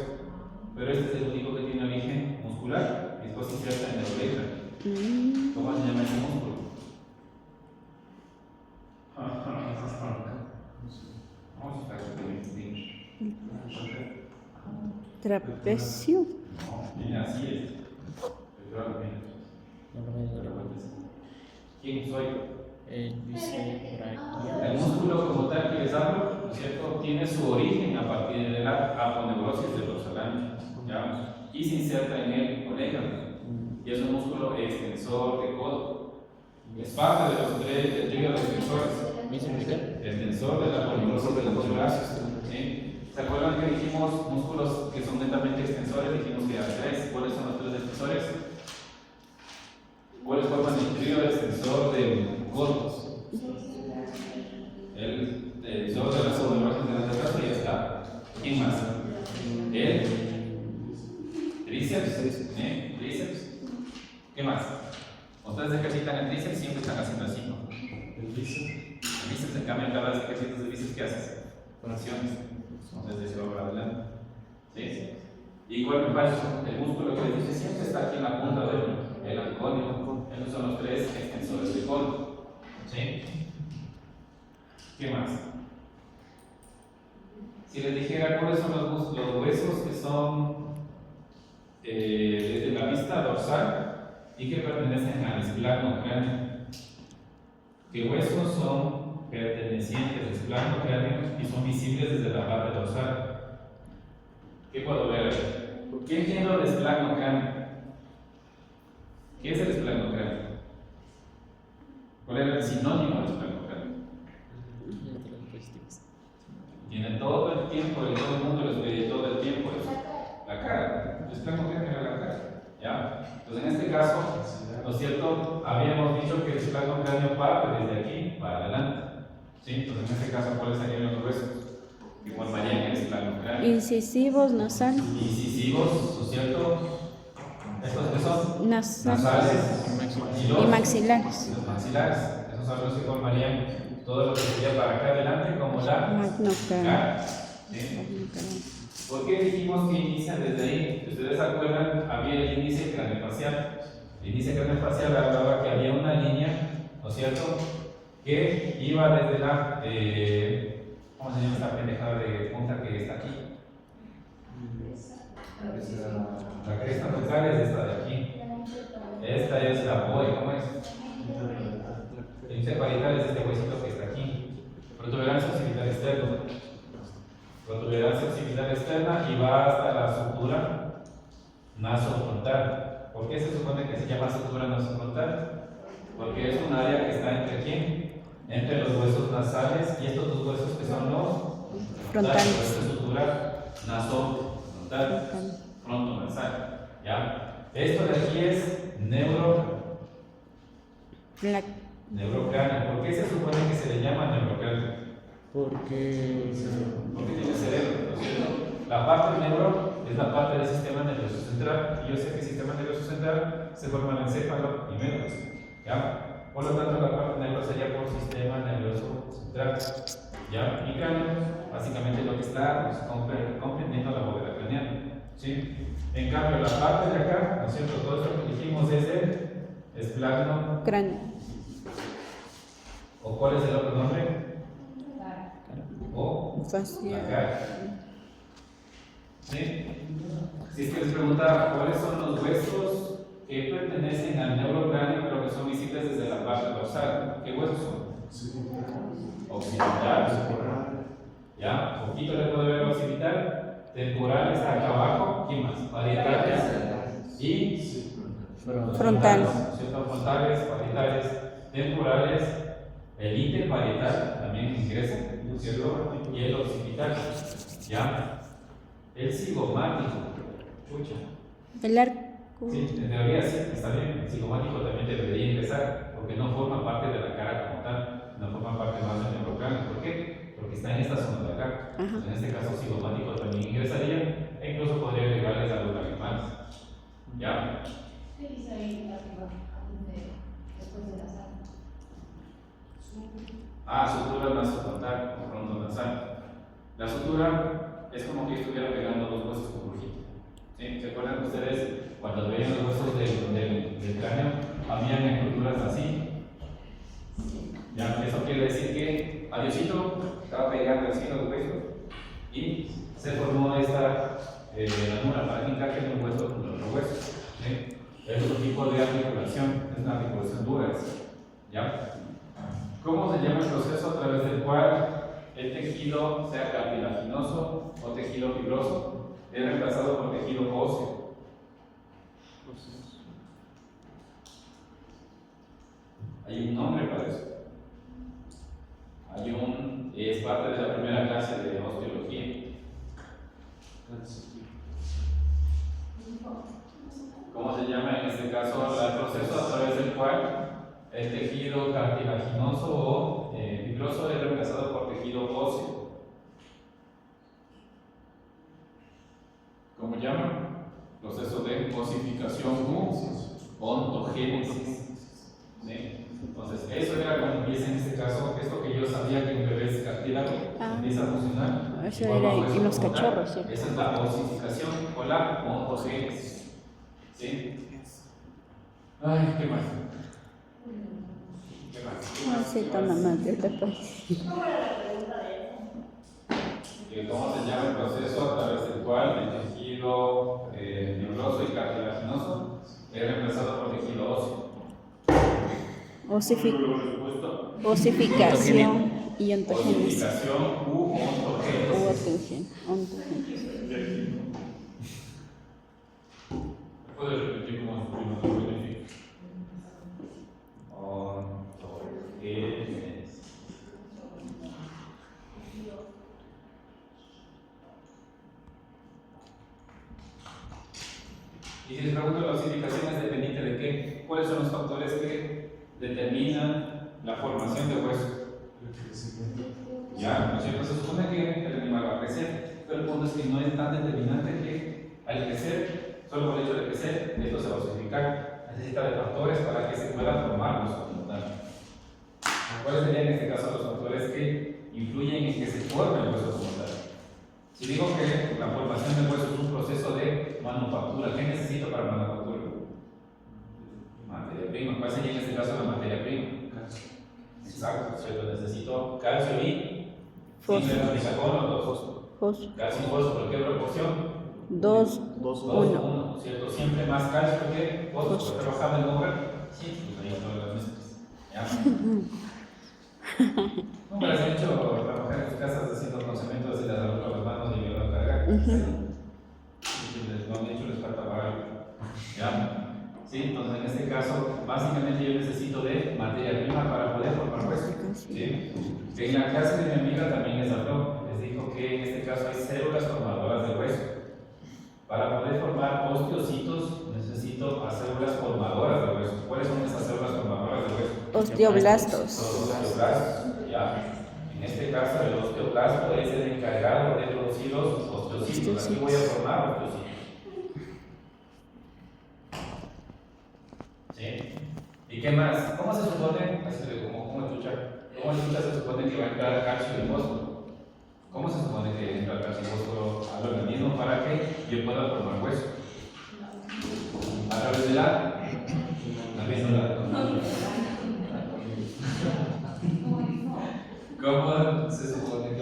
Pero este es el único que tiene origen muscular y después se inserta en la uretra. ¿Cómo se llama ese músculo? Trapecio. No, mira, así es. ¿Quién soy? El músculo como tal que les hablo, ¿no es cierto?, tiene su origen a partir de la aponeurosis del dorsal ancho, ¿ya? Y se inserta en el colécano. Y es un músculo extensor de codo. Es parte de los tres tríos extensores. El tensor de la aponeurosis de los dos brazos. ¿Sí? ¿Se acuerdan que dijimos músculos que son netamente extensores? Dijimos que hay tres. ¿Cuáles son los tres extensores? ¿Cuáles forman el trío extensor del codo? El tensor de las aponeurosis de los brazos, ya está. ¿Quién más? El tríceps. Tríceps. ¿Qué más? Ustedes ejercitan el tríceps, siempre están haciendo así, ¿no? El bíceps, en cambio, cada vez que ejercitas el bíceps, ¿qué haces? Contracciones. Entonces, se va para adelante. ¿Sí? ¿Y cuál me falta? El músculo que dice siempre está aquí en la punta del anconio. Esos son los tres extensores del codo. ¿Sí? ¿Qué más? Si les dijera cuáles son los huesos que son desde la vista dorsal y que pertenecen al esplagno-cráneo. ¿Qué huesos son pertenecientes al esplagno-cráneo y son visibles desde la parte dorsal? ¿Qué puedo ver ahí? ¿Quién tiene el esplagno-cráneo? ¿Qué es el esplagno-cráneo? ¿Cuál era el sinónimo del esplenograno? Tiene todo el tiempo, y todo el mundo les ve todo el tiempo eso. La cara, el esplenograno era la cara. ¿Ya? Entonces, en este caso, ¿no es cierto? Habíamos dicho que el esplenograno parte desde aquí para adelante. ¿Sí? Entonces, en este caso, ¿cuáles serían los huesos que formarían el esplenograno? Incisivos, nasal, Incisivos, ¿no es cierto? ¿Estos qué son? nasales Nasales y maxilares. los maxilares. Esos son los que formarían todo lo que sería para acá adelante, como la Magnocráneo. cara. ¿Sí? ¿Por qué dijimos que inicia desde ahí? Si ustedes se acuerdan, había el índice craneofacial. El índice craneofacial hablaba que había una línea, ¿no es cierto?, que iba desde la, ¿cómo se llama esta pendejada de punta que está aquí? La cresta nucal es esta de aquí. Esta es la BOE, ¿cómo es? El índice parietal es este huesito que está aquí. Protuberancia occipital externa. Protuberancia occipital externa y va hasta la sutura nasofrontal. ¿Por qué se supone que se llama sutura nasofrontal? Porque es un área que está entre quién? Entre los huesos nasales y estos dos huesos que son los Frontales. Esta sutura nasofrontal, frontonasal. ¿Ya? Esto de aquí es neurocráneo. ¿Por qué se supone que se le llama neurocráneo? Porque Tiene cerebro, ¿no es cierto? La parte neuro es la parte del sistema nervioso central. Y yo sé que el sistema nervioso central se forma en encéfalo y médula. ¿Ya? Por lo tanto, la parte neuro sería por sistema nervioso central. ¿Ya? Y cráneo, básicamente lo que está comprendiendo la bóveda craneal. ¿Sí? En cambio, la parte de acá, ¿no es cierto? Todo esto que dijimos es el esplanocráneo. Cráneo. ¿O cuál es el otro nombre? O Facial. la cara. ¿Sí? Si es que les preguntaba cuáles son los huesos que pertenecen al neurocráneo, pero que son visibles desde la parte dorsal. ¿Qué huesos son? Occipital. ¿Ya? Poquito le puede ver occipital. Temporales acá abajo. ¿Quién más? Parietales. Y Frontal. ¿Cierto? Frontales, parietales, temporales. El interparietal también ingresa, ¿cierto? Y el occipital. ¿Ya? El cigomático. Chucha. El arco. Sí, en teoría sí, está bien. El cigomático también debería ingresar, porque no forma parte de la cara como tal, no forma parte más del neurocráneo. ¿Por qué? Porque está en esta zona de acá. Ajá. En este caso, cigomático también ingresaría, e incluso podría agregarles a los lagrimales. ¿Ya? ¿Qué dice ahí arriba, después de la sala? Sutura nasofrontal o frontonasal. La sutura es como que estuviera pegando dos huesos con brujito. ¿Sí? ¿Se acuerdan ustedes cuando veían los huesos del cráneo? Habían estructuras así. ¿Ya? Eso quiere decir que adiosito estaba pegando así los huesos y se formó esta ranura para que encaje un hueso con otro hueso. ¿Sí? Es otro tipo de articulación, es una articulación dura. ¿Ya? ¿Cómo se llama el proceso a través del cual el tejido, sea cartilaginoso o tejido fibroso, es reemplazado por tejido óseo? Hay un nombre para eso. Es parte de la primera clase de osteología. ¿Cómo se llama en este caso el proceso a través del cual el tejido cartilaginoso o fibroso es reemplazado por tejido óseo? ¿Cómo llama? Proceso de osificación u ontogénesis. ¿Sí? Entonces, eso era como empieza en este caso, esto que yo sabía que un bebé es cartílago, empieza a funcionar. Eso era en los cachorros, ¿sí? Esa es la osificación o la ontogénesis. ¿Sí? Ay, ¿qué más? No sé, tan más de este país. ¿Cómo se llama el proceso a través del cual el tejido fibroso y cartilaginoso es reemplazado por tejido óseo? Osificación y ontogénesis. Osificación u ontogénesis. ¿Puedes repetir cómo significa? Y si les pregunto la osificación es dependiente de qué, ¿cuáles son los factores que determinan la formación de hueso? Ya, ¿no es cierto? Se supone que el animal va a crecer, pero el punto es que no es tan determinante que al crecer, solo por el hecho de crecer, esto se va a osificar. Necesita de factores para que se pueda formar hueso como tal. ¿Cuáles serían en este caso los factores que influyen en que se forme el hueso como tal? Si digo que la formación del hueso es un proceso de manufactura, ¿qué necesito para manufactura? Materia prima. ¿Cuál sería en este caso la materia prima? Exacto, ¿cierto? Necesito calcio y Fósforo. fósforo. Calcio y fósforo, ¿qué proporción? 2, 1, ¿cierto? Siempre más calcio que fósforo. ¿Qué bajaba el número? Sí, pues ahí todas las mezclas. ¿Ya? ¿No me las han hecho trabajar en sus casas haciendo con cemento de la salud con las manos y me van a cargar? No han hecho, les falta para algo. ¿Ya? ¿Sí? Entonces, en este caso, básicamente yo necesito de materia prima para poder formar hueso. ¿Sí? En la clase de mi amiga también les habló, les dijo que en este caso hay células formadoras de hueso. Para poder formar osteocitos, necesito a células formadoras de hueso. ¿Cuáles son esas células formadoras de hueso? osteoblastos. Los osteoblastos, ya. En este caso, el osteoblasto es el encargado de producir los osteocitos. Aquí voy a formar osteocitos. ¿Sí? ¿Y qué más? ¿Cómo se supone? ¿Cómo chucha se supone que va a entrar calcio y fósforo? ¿Cómo se supone que entra calcio y fósforo al organismo para que yo pueda formar hueso? A través de la médula. ¿Cómo se supone que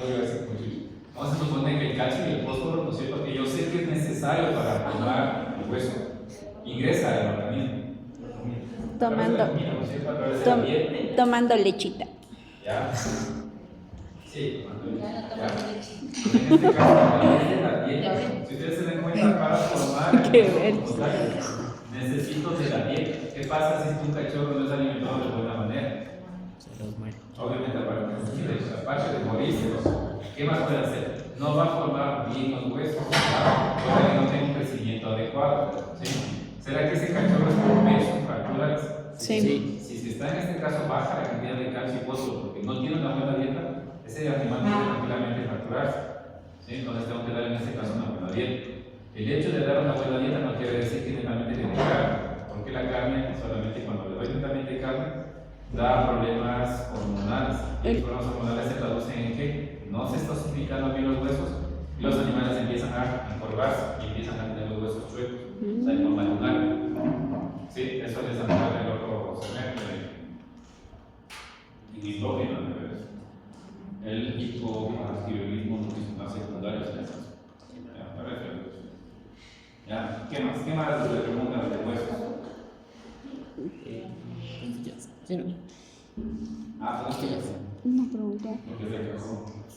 ¿Cómo se supone que el calcio y el fósforo, ¿no es cierto? Que yo sé que es necesario para formar el hueso, ingresa al organismo. Tomando lechita. ¿Ya? Sí, tomando lechita. En este caso, a través de la dieta, si ustedes se dan cuenta, para formar el hueso, necesito de la dieta. ¿Qué pasa si un cachorro no es alimentado de buena manera? Obviamente, aparte de morirse, ¿qué más puede hacer? No va a formar bien los huesos, puede que no tenga un crecimiento adecuado. ¿Sí? ¿Será que ese cachorro es propenso a fracturas? Sí. Si está en este caso baja la cantidad de calcio y fósforo porque no tiene una buena dieta, ese animal puede tranquilamente fracturarse. ¿Sí? Entonces tengo que dar en este caso una buena dieta. El hecho de dar una buena dieta no quiere decir que netamente tiene carne, porque la carne, solamente cuando le doy netamente carne, da problemas hormonales. Y los problemas hormonales se traducen en que no se está osificando bien los huesos y los animales empiezan a encorvarse y empiezan a tener los huesos chuecos, o sea, en forma lunar. Sí, eso les da el otro segmento en hidrógeno, el hipopastibulismo nutricional secundario. ¿Ya? ¿Qué más? ¿Qué más le preguntan de huesos?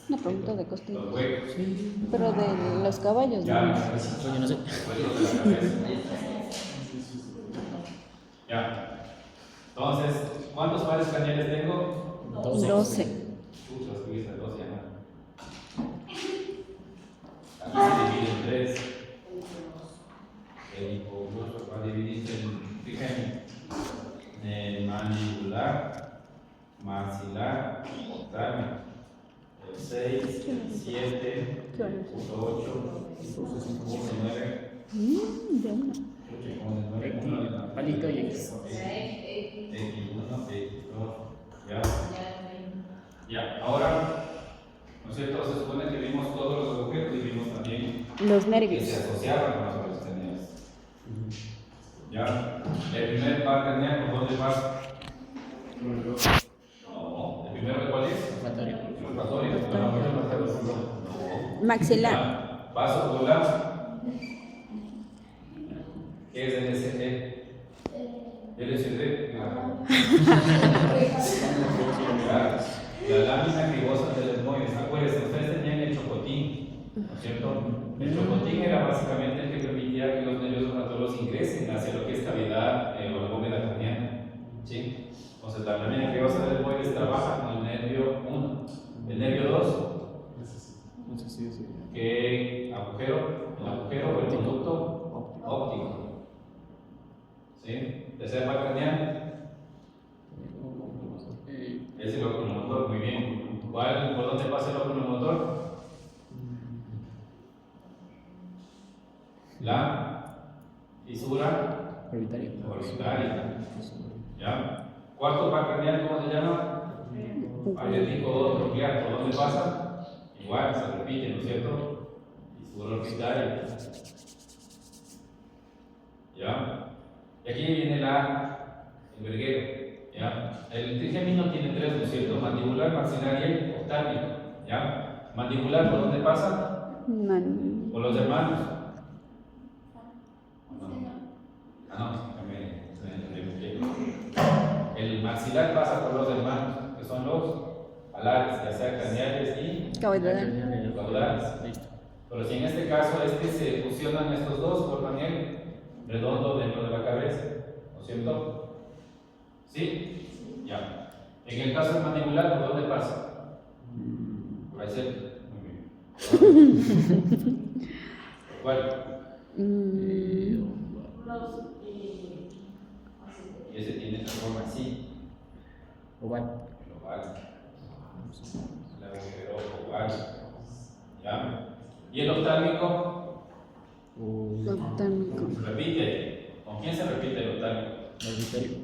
Una pregunta de costillas. Los huecos. Pero de los caballos, Ya, ¿no? Yo no sé. huesos de la cabeza. Ya. Entonces, ¿cuántos pares craneales tengo? 12. Chucha, escribiste 12 ya. Aquí se divide en 3. El hipogloso va a dividirse en, fíjense, en mandibular, maxilar, octávio. El 6, 7, 8, 9. Palito y X. X1, X2, ya. Ya, ahora, ¿no es cierto? Se supone que vimos todos los objetos y vimos también Los que nervios. se asociaban con los vasos craneales. ¿Ya? ¿El primer par craneal por dónde pasa? No, ¿el primero de cuál es? Olfatorio. El olfatorio. No. Maxilar. Ya. Vaso polar. ¿Qué es el LSD? LSD. La lámina cribosa del etmoides. Acuérdense, ustedes tenían el chocotín, ¿no es cierto? El chocotín era básicamente el que permitía que los nervios olfatorios ingresen hacia lo que es cavidad o la bóveda craneana. ¿Sí? Entonces, la lámina cribosa del etmoides trabaja con el nervio 1. El nervio 2, No sé si es. que el agujero o el conducto óptico. Tercer par craneal. Es el óculo motor, muy bien. ¿Cuál, por dónde pasa el óculo motor? La fisura Orbitario. orbitaria. ¿Ya? Cuarto par craneal, ¿cómo se llama? Paréntico nuclear. ¿Por dónde pasa? Igual, se repite, ¿no es cierto? Fisura orbitaria. ¿Ya? Y aquí viene el verguero. ¿Ya? El trigemino tiene tres, ¿no es cierto? Mandibular, maxilar y el oftálmico. ¿Ya? Mandibular, ¿por dónde pasa? Por los hermanos. El maxilar pasa por los hermanos, que son los alares, ya sea craneales y caudales. Listo. Pero si en este caso se fusionan estos dos, forman el redondo dentro de la cabeza, ¿no es cierto? ¿Sí? Ya. En el caso mandibular, ¿por dónde pasa? Por ahí cerca. Muy bien. ¿Cuál? Y ese tiene esta forma así. Oval. El oval. El agujero oval. ¿Ya? ¿Y el oftálmico? Oftálmico. Repite. ¿Con quién se repite el oftálmico? Orbitario.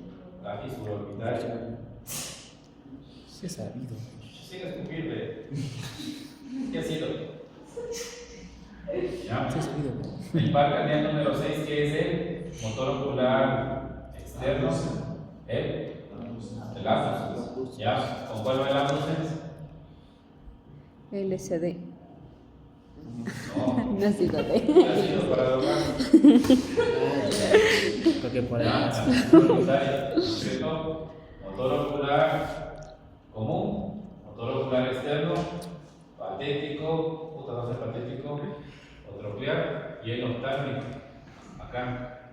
La fisura orbitaria. Sí, he sabido. Sigue a escupir, ve. ¿Qué ha sido? ¿Ya? Sí, he sabido. El par craneal número 6, que es el motor ocular externo, el abducens. ¿Ya? ¿Con cuál va el abducens? LCD. No. No ha sido ¿Qué de. ha sido para drogar? Porque por Ya, ahí. la fisura orbitaria, ¿no es cierto? Motor ocular común, motor ocular externo, patético, puta no sé patético, o tronclear, y el oftálmico, acá,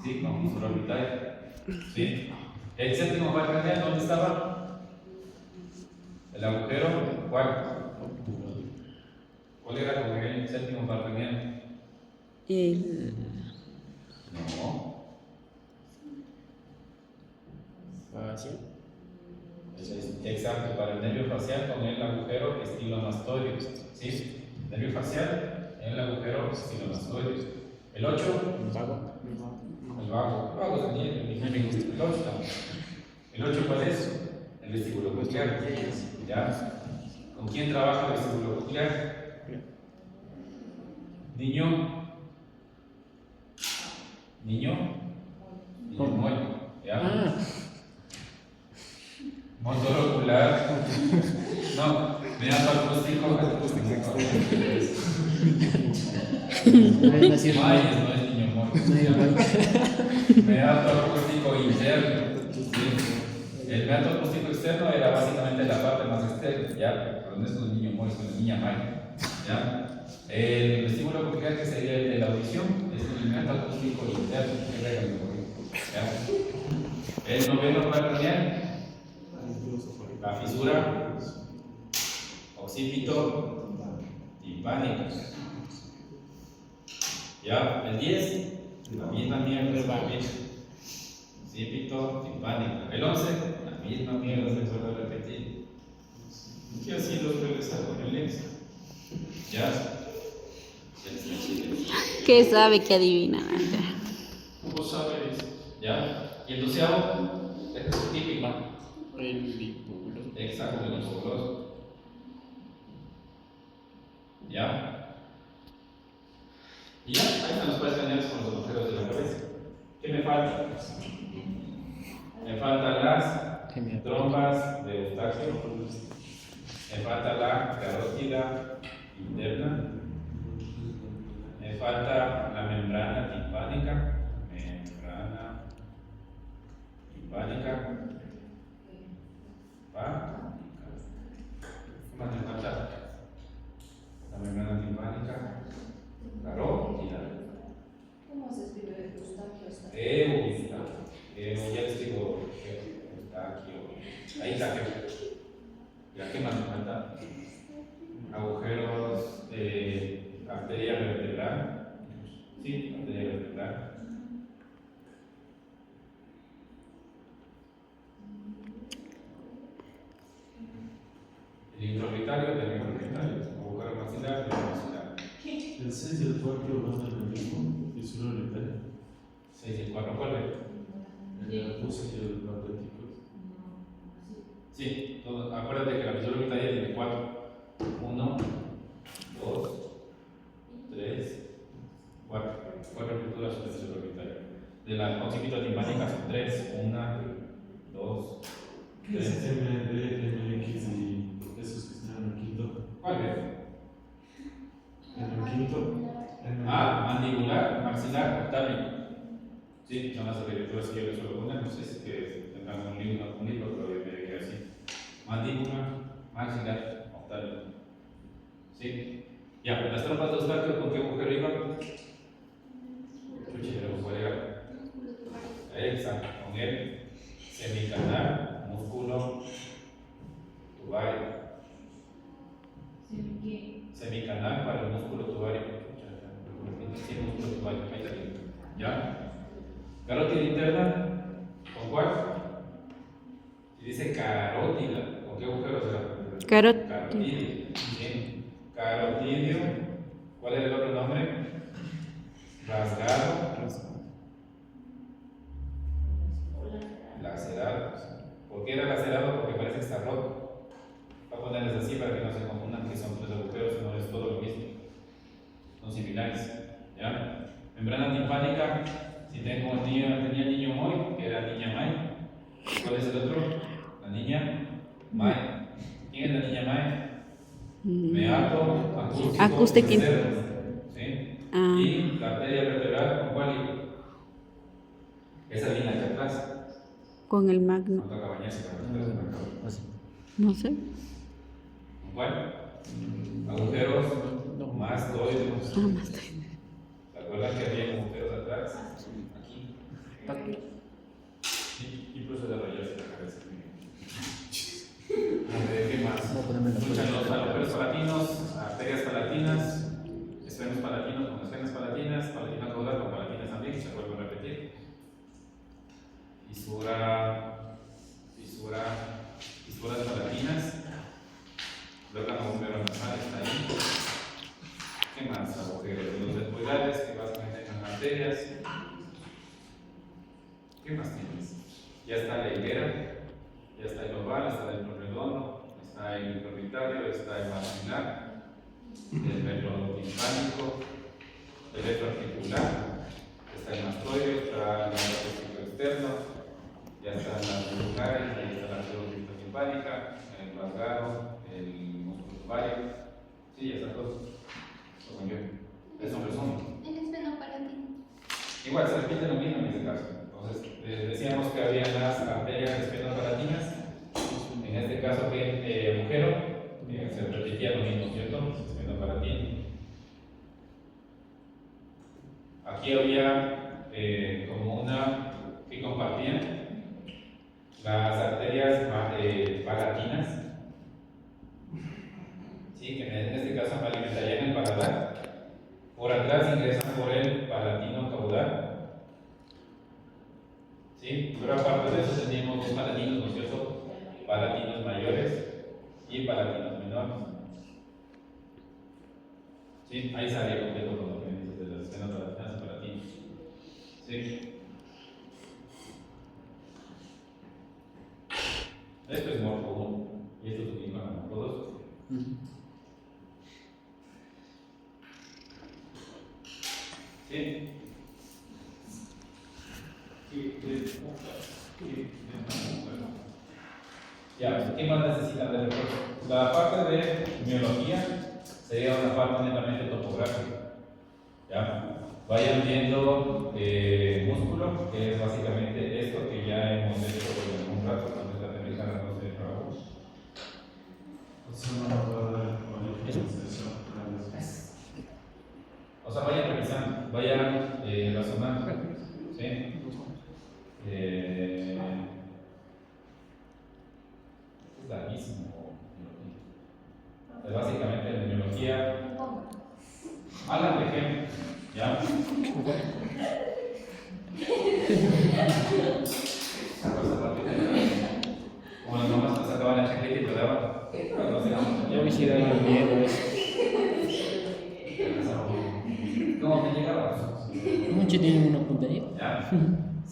sí, con fisura orbitaria, ¿sí? El séptimo par craneal, ¿dónde estaba? El agujero, ¿cuál? ¿Cuál era con el séptimo par craneal? El. No. Facial. Exacto, para el nervio facial con el agujero estilomastoideo, ¿sí? Nervio facial en el agujero estilomastoideo. El 8, Vago. el vago también, el 8. ¿El 8 cuál es? El vestíbulo coclear. ¿Ya? ¿Con quién trabaja el vestíbulo coclear? Niño. Muy. ¿Ya? Motor ocular. No, meato acústico. No es niño muy. Meato acústico interno. El meato acústico externo era básicamente la parte más externa, ¿ya? Pero no es un niño muy, es una niña mal, ¿ya? El vestíbulo coclear, que sería el de la audición, es el meato acústico interno, ¿ya? El noveno par craneal, la fisura occipito timpánica. ¿Ya? El 10, la misma mierda, occipito timpánica. El 11, la misma mierda, se vuelve a repetir. ¿Qué así lo regresar con el ex? ¿Ya? ¿Qué sabe que adivina? ¿Cómo sabes? ¿Ya? Y el 12º, este es el típico. El dipulo. Exacto, el musculoso. ¿Ya? Y ya, ahí están los pares craneales con los agujeros de la cabeza. ¿Qué me falta? Me faltan las trompas de Eustaquio. Me falta la carótida interna. Me falta la membrana timpánica. ¿Qué más me falta? La membrana timpánica. Carótida. ¿Cómo se escribe Eustaquio? Ya les digo, Eustaquio. Ahí está. ¿Ya qué más me falta? Agujeros de arteria vertebral. Sí, arteria vertebral. el 4 vuelve. El puse y el atlético. Sí, acuérdate que la presión orbitaria tiene 4. 1, 2, 3, 4. 4 amplitudes de presión orbitaria. De la occipito timpánica son 3. 1, 2, ¿Qué es MD, MX y esos que están en el quinto? ¿Cuál es? En el quinto. Mandibular, maxilar, octávico. Sí, son las abreviaturas que yo les suelo poner. No sé si que tendrán un libro, pero yo me quedé así. Mandíbula, maxilar, octávico. Sí. Ya, las trompas de Eustaquio, ¿con qué agujero iban? Chuchero, colega. Exacto, con el semicanal, músculo, tubario. Semicanal para el músculo tubario. Sí, músculo tubario, ahí está. ¿Ya? Carótida interna, ¿con cuál? Si dice carótida, ¿con qué agujero será? Carotidio. Bien. Carotidio. ¿Cuál es el otro nombre? Rasgado. Lacerado. ¿Por qué era lacerado? Porque parece que está roto. Voy a ponerles así para que no se confundan que son 3 agujeros, no es todo lo mismo. Son similares. ¿Ya? Membrana timpánica. Si tengo tenía niño Moy, que era niña May. ¿Cuál es el otro? La niña May. ¿Quién es la niña May? Meato, acústico, tercero. ¿Sí? Y la arteria vertebral, ¿con cuál hijo? Esa viene acá atrás. Con el magno. No toca bañarse para meterse en la cama. No sé. ¿Con cuál? Agujeros mastoides. Mastoide. ¿Se acuerdan que había agujeros atrás? Aquí. Y procede a rayarse la cabeza. A ver, ¿qué más? Escuchan los agujeros palatinos, arterias palatinas, esfenos palatinos con esfenas palatinas, palatina caudal con palatinas también, se vuelve a repetir. Fisuras palatinas, luego el agujero nasal está ahí. ¿Qué más? Agujeros de los etmoidales que básicamente son arterias. ¿Qué más tienes? Ya está la hilera, ya está el oval, está el redondo, está el microorbitário, está el maxilar, el velotimpánico, el retroarticular, está el mastoide, está el acústico externo, ya están las medulares, ahí está la velotimpánica, el rasgado, el músculo tubario. Sí, ya está todo. Según yo. Es un resumen. El esfeno palatino. Igual se repite lo mismo en este caso. Entonces, decíamos que había las arterias esfenopalatinas, en este caso que agujero, se repetía lo mismo, ¿cierto? Esfenopalatino. Aquí había como una que compartían las arterias palatinas, ¿sí? Que en este caso alimentarían el paladar. Por atrás ingresan por el palatino caudal. ¿Sí? Pero aparte de eso teníamos 2 palatinos, ¿no es cierto? Palatinos mayores y palatinos menores. ¿Sí? Ahí sale completo con lo que dices de las esferas palatinas y palatinos. ¿Sí? Esto es morfo 1 y esto es un morfo 2. ¿Sí? Ya, ¿qué más necesitan de refuerzo? La parte de miología sería una parte netamente topográfica. ¿Ya? Vayan viendo músculo, que es básicamente esto que ya hemos hecho en algún rato cuando está terminando de trabajo. O sea, vayan revisando, vayan razonando. ¿Sí? Es larguísimo. Básicamente en biología, hagan de ejemplo, ¿ya? Como las mamás te sacaban la chaqueta y te daban. Yo me hiciera miedo eso. ¿Cómo te llegaba? Mucho tiene una puntería. ¿Ya?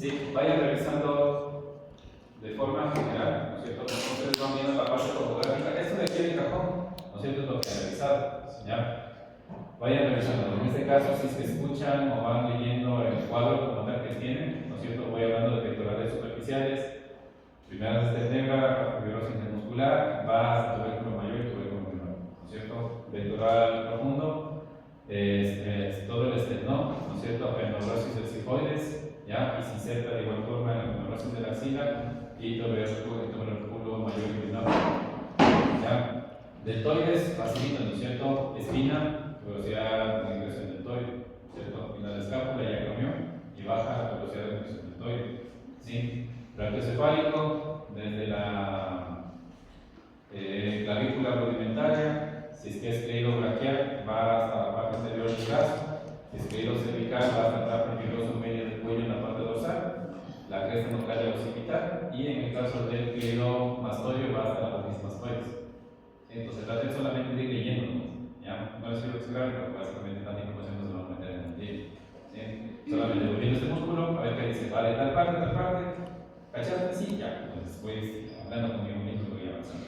Sí, vayan revisando de forma general, ¿no es cierto? Ustedes van viendo la parte topográfica. Esto de aquí del cajón, ¿no es cierto? Es lo que he revisado, ¿ya? Vayan revisando. En este caso, si se escuchan o van leyendo el cuadro como tal que tienen, ¿no es cierto? Voy hablando de pectorales superficiales, primeras de negra, fibrosis intermuscular, vas a tubérculo mayor y tubérculo menor, ¿no es cierto? Pectoral profundo, todo el esternón, ¿no es cierto? Apenobrosis del cifoides, ¿ya? Y se inserta de igual forma en la apenobrosis de la axila y tubérculo mayor y menor, ¿ya? Deltoides, facilito, ¿no es cierto? Espina, velocidad de ingresión deltoide, ¿cierto? Final de escápula ya cambió y baja la velocidad de ingresión deltoide, ¿sí? Brachiocefálico, desde la clavícula rudimentaria, si es que es cleidobraquial, va hasta la parte anterior del brazo, si es cleidocervical, va hasta el trapeo fibroso medio del cuello en la parte dorsal, la cresta nuclear occipital, y en el caso del cleidomastoideo va hasta la apófisis mastoides. Entonces traten solamente de ir leyendo, ¿ya? No les quiero explicar, porque básicamente tanta información no se va a meter en el día, ¿sí? Solamente volviendo este músculo, a ver qué dice, vale, tal parte, ¿cachaste? Sí, ya, pues después hablando conmigo mismo voy a avanzar.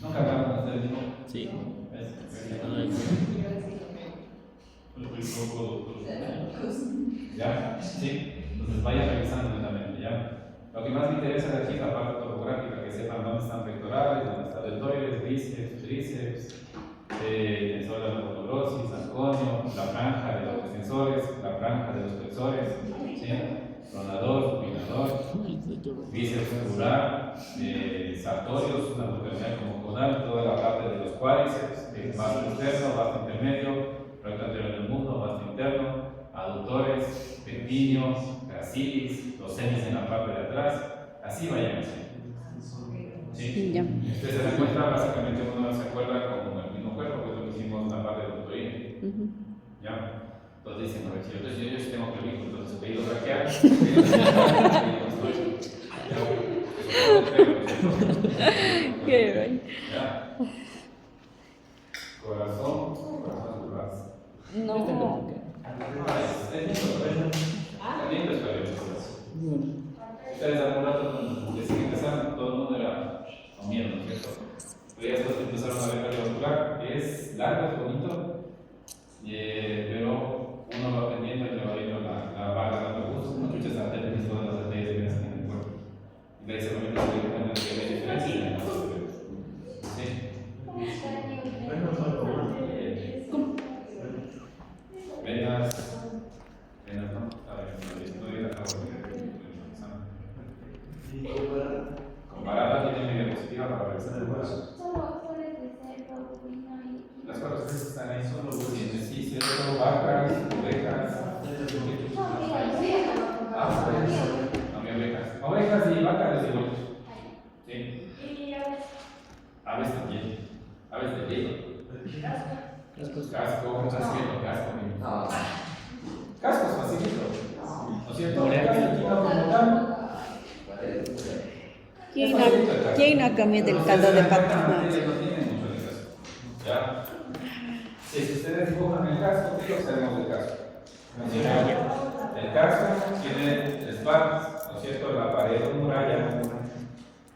¿Nunca hablamos con ustedes mismos? Sí. ¿Ya? ¿Sí? Entonces vaya revisando lentamente, ¿ya? Lo que más me interesa de aquí es la parte topográfica, que sepan dónde están pectorales, dónde están deltoides, bíceps, tríceps, tensor de la aponeurosis, anconio, la franja de los descensores, la franja de los flexores, ¿sí? Pronador, supinador, bíceps tubular, sartorios, una proteína como caudal, toda la parte de los cuádriceps, vasto externo, vasto intermedio, recto anterior del muslo, vasto interno, aductores, pectinios, gracilis, los semis en la parte de atrás, así vayan así. ¿Sí? Ya. Ustedes se dan cuenta, básicamente uno se acuerda con el mismo cuerpo, que es lo que hicimos en la parte de doctorina. ¿Ya? Entonces dicen, a ver, si yo sí tengo clavículo, entonces pedido braquial, Qué bueno. ¿ya? Corazón, corazón. No. Ustedes algún rato decían que empezaron, todo el mundo era con miedo, ¿no es cierto? Pero ya después empezaron a ver cardiovascular, es largo, es bonito, pero uno va aprendiendo y le va viendo la barra dando gusto, muchas arterias, todas las arterias que vienen en el cuerpo. Y de ahí seguramente se dio cuenta de que hay diferencias en las arterias. ¿Sí? Venas, ¿no? A ver, no diga la comparada tiene media positiva para revisar el brazo. Solo es de cerdo, bovino y... Las cosas que están ahí son los sí, cerdo, vacas, ovejas. No, mi ovejas. Ovejas y vacas es igual. ¿Sí? Aves también. Aves de hielo. Casco, casco es facilito. ¿No es cierto? Como tal. ¿Quién no ha comido el caldo de patas? No tienen mucho de casco. ¿Ya? Si ustedes dibujan el casco, ¿qué observamos del casco? El casco tiene tres partes, ¿no es cierto? La pared o muralla,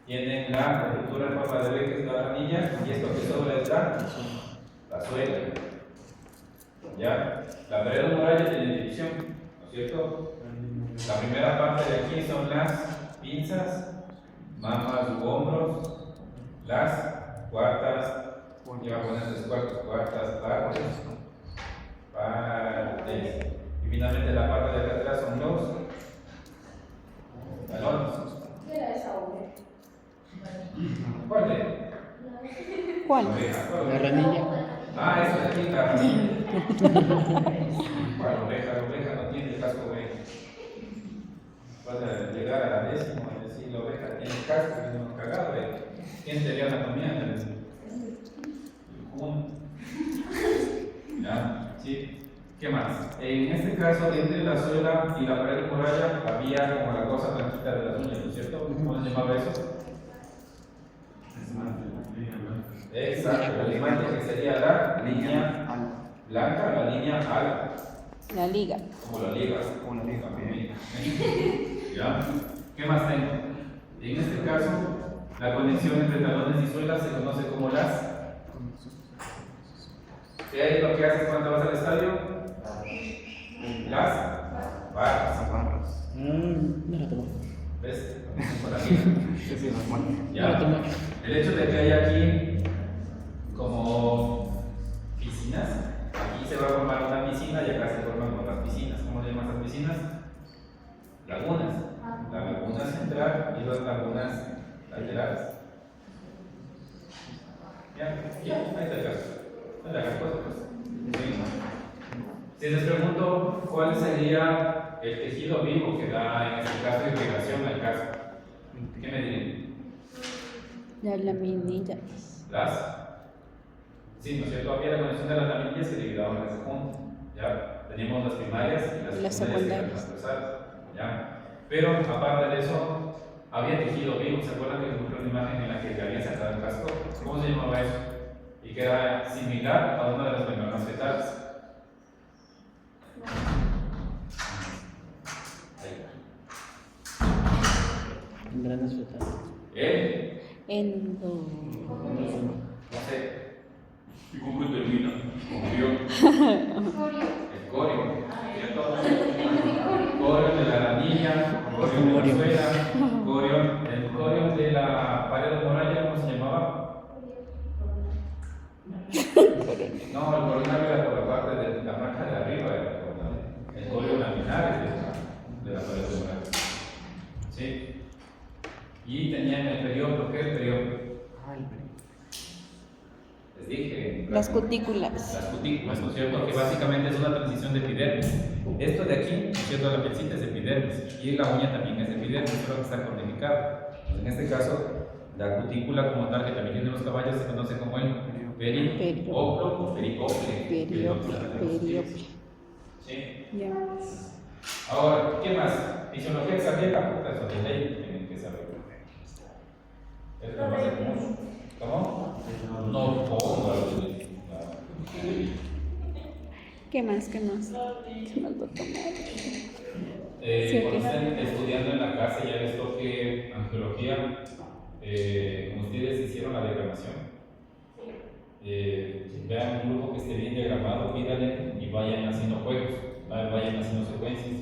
tiene la estructura en forma de B, que es la ranilla, y esto que sobre está, la suela. ¿Ya? La pared o muralla tiene división, ¿no es cierto? La primera parte de aquí son las pinzas, mamas u hombros, las cuartas, ya voy a poner tres cuartos, cuartas partes, y finalmente la parte de acá atrás son los talones. ¿Qué era esa oveja? ¿Cuál de? ¿Cuál? La ranilla. Ah, eso de aquí, la ranilla. ¿Cuál oveja? La oveja no tiene el casco oveja. Puede llegar a la décima y decir la oveja tiene el casco y no cagado. ¿Quién te dio anatomía? El Kun. ¿Ya? ¿Sí? ¿Qué más? En este caso, entre la suela y la pared de muralla había como la cosa blanquita de las uñas, ¿no es cierto? ¿Cómo se llamaba eso? Exacto, el esmalte que sería la línea blanca, la línea alta. La liga. Como la liga. Como la liga. También. ¿Ya? ¿Qué más tengo? En este caso, la conexión entre talones y suelas se conoce como las. ¿Qué es lo que haces cuando vas al estadio? Las barras. No la tomo. ¿Ves? Por aquí. Sí, sí, normal. Ya. No la tomo. El hecho de que hay aquí como piscinas, aquí se va a formar una piscina y acá se forman otras piscinas. ¿Cómo se llaman estas piscinas? Lagunas. La laguna central y las lagunas laterales. Ya, ahí está el caso. No le hagas cosas, pues. Sí. Si les pregunto cuál sería el tejido vivo que da en este caso irrigación al caso, ¿qué me dirían? La laminilla. Las. Sí, ¿no es cierto? Había la conexión de las laminillas que dividaban en ese punto. ¿Ya? Teníamos las primarias y las secundarias que eran transversales. ¿Ya? Pero aparte de eso, había tejido vivo. ¿Se acuerdan que les mostré una imagen en la que le habían sacado el casco? ¿Cómo se llamaba eso? Y que era similar a una de las membranas fetales. Ahí va. Membranas fetales. Endo. No sé. ¿Y cómo termina? El corio. ¿Cierto? Corio de la ramilla, corio de la suela, el corio de la pared de muralla, ¿cómo se llamaba? No, el coronario era por la parte de la franja de arriba, era el coronario. El corio laminar es de la pared de muralla. ¿Sí? Y tenían el periodo, ¿qué es el periodo? Les dije. Las cutículas. Las cutículas, ¿no es cierto? Que básicamente es una transición de epidermis. Esto de aquí, ¿no es cierto? La pielcita es epidermis y la uña también es epidermis, solo que está codificado. En este caso, la cutícula como tal, que también tiene los caballos, se conoce como el perioplo o periople. Periople. ¿Sí? Ya. Ahora, ¿qué más? Fisiología cardíaca, puta, eso de ley tienen que saber. Es lo más común. ¿Cómo? No pongo ¿Qué más? ¿Qué más? ¿Qué más voy a tomar? Cuando estén estudiando en la casa, ya les toque angiología, como ustedes hicieron la diagramación, vean un grupo que esté bien diagramado, pídanle y vayan haciendo juegos, vayan haciendo secuencias.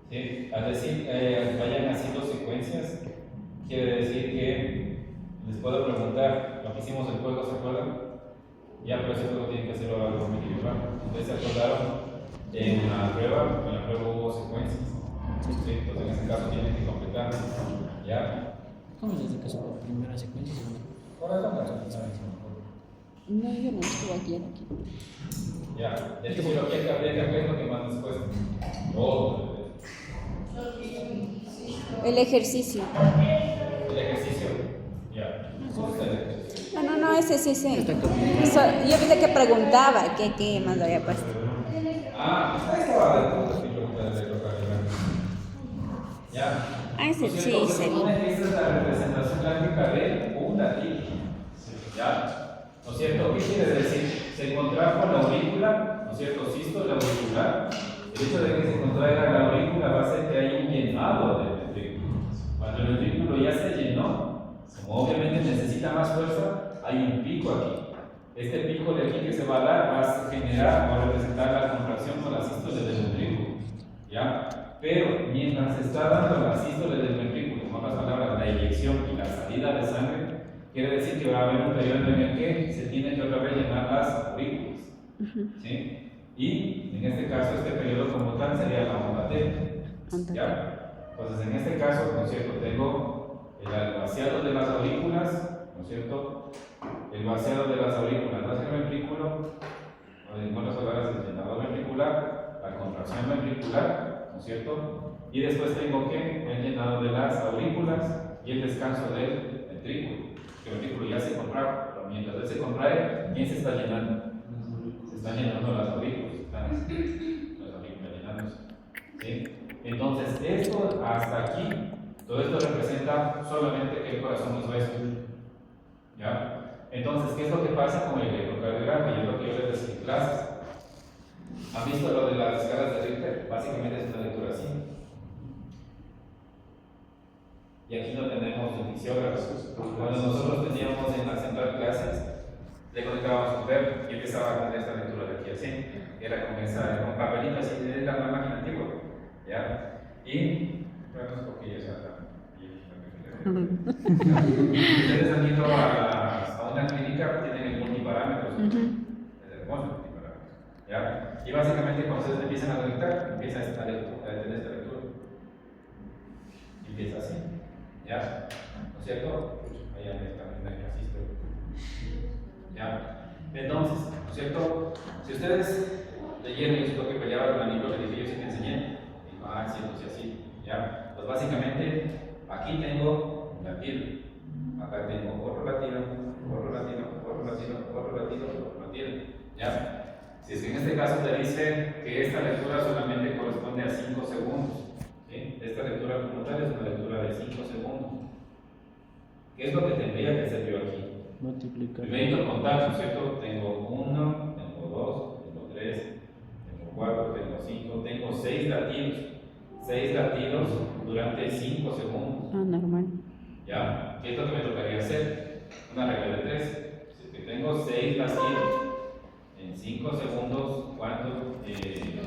¿Sí? Al decir vayan haciendo secuencias, quiere decir que les puedo preguntar, lo que hicimos el juego, ¿se acuerdan? Ya, pero ese juego tienen que hacerlo algo muy equilibrado. Ustedes se acordaron, en la prueba hubo secuencias. Sí, entonces en ese caso tienen que completar. ¿Ya? ¿Cómo es ese caso? Primera secuencia y segunda. No, yo no estuve ayer aquí. Ya, de fisiología cardíaca, ¿qué es lo que más nos cuesta? Todo. El ejercicio. El ejercicio. Ya. No, ese sí. Yo pensé que preguntaba qué más había puesto. Ahí estaba de punto, mi pregunta de electrocardiograma. Ya. Ese sí, se sí. supone que esta es la representación gráfica de un latido. ¿Ya? ¿No es cierto? ¿Qué quiere decir? Se contrajo la aurícula, ¿no es cierto? Sístole auricular. El hecho de que se contraiga la aurícula va a hacer que haya un llenado del ventrículo. Cuando el ventrículo ya se llenó, como obviamente necesita más fuerza, hay un pico aquí. Este pico de aquí que se va a dar va a generar o a representar la contracción con la sístole del ventrículo. ¿Ya? Pero mientras se está dando la sístole del ventrículo, en otras palabras, la eyección y la salida de sangre, quiere decir que va a haber un periodo en el que se tienen que otra vez llenar las aurículas. ¿Sí? Y en este caso, este periodo como tal sería la onda T. ¿Ya? Entonces, en este caso, ¿no es cierto? Tengo el vaciado de las aurículas, ¿no es cierto? El vaciado de las aurículas hacia el ventrículo, en otras palabras, el llenado ventricular, la contracción ventricular, ¿no es cierto? Y después tengo que el llenado de las aurículas y el descanso del ventrículo. El ventrículo ya se contrae, pero mientras él se contrae, ¿quién se está llenando? Se están llenando las aurículas, están las aurículas llenándose. ¿Sí? Entonces, esto hasta aquí, todo esto representa solamente que el corazón hizo eso. ¿Ya? Entonces, ¿qué es lo que pasa con el electrocardiograma? Y es lo que yo les decía en clases. ¿Han visto lo de las escalas de Richter? Básicamente es una lectura así. y aquí no tenemos noticiógrafos. Cuando nosotros teníamos en la central clases, le conectábamos un verbo y empezaba a tener esta lectura de aquí así. Era con papelitos, así, era una máquina antigua. ¿Ya? Y, bueno, es porque ya se ustedes han ido a una clínica, tienen el multiparámetros. Es hermoso el multiparámetros. ¿Ya? Y básicamente cuando ustedes empiezan a conectar, empieza esta lectura, a tener esta lectura. Empieza así. ¿Ya? ¿No es cierto? Allá está el registro. ¿Ya? Entonces, ¿no es cierto? Si ustedes leyeron esto que peleaba con el libro que dije yo sí te enseñé, dijo, sí, entonces así. ¿Ya? Pues básicamente, aquí tengo latido. Acá tengo otro latido, otro latido, otro latido, otro latido, otro latido. ¿Ya? Si es que en este caso te dice que esta lectura solamente corresponde a 5 segundos. ¿Sí? Esta lectura como tal es una lectura de 5 segundos. ¿Qué es lo que tendría que hacer yo aquí? Multiplicar. Primero contar, ¿no es cierto? Tengo 1, tengo 2, tengo 3, tengo 4, tengo 5, tengo 6 latidos. 6 latidos durante 5 segundos. Normal. ¿Ya? ¿Qué es lo que me tocaría hacer? Una regla de 3. Si es que tengo 6 latidos en 5 segundos, ¿cuánto? 7, 5,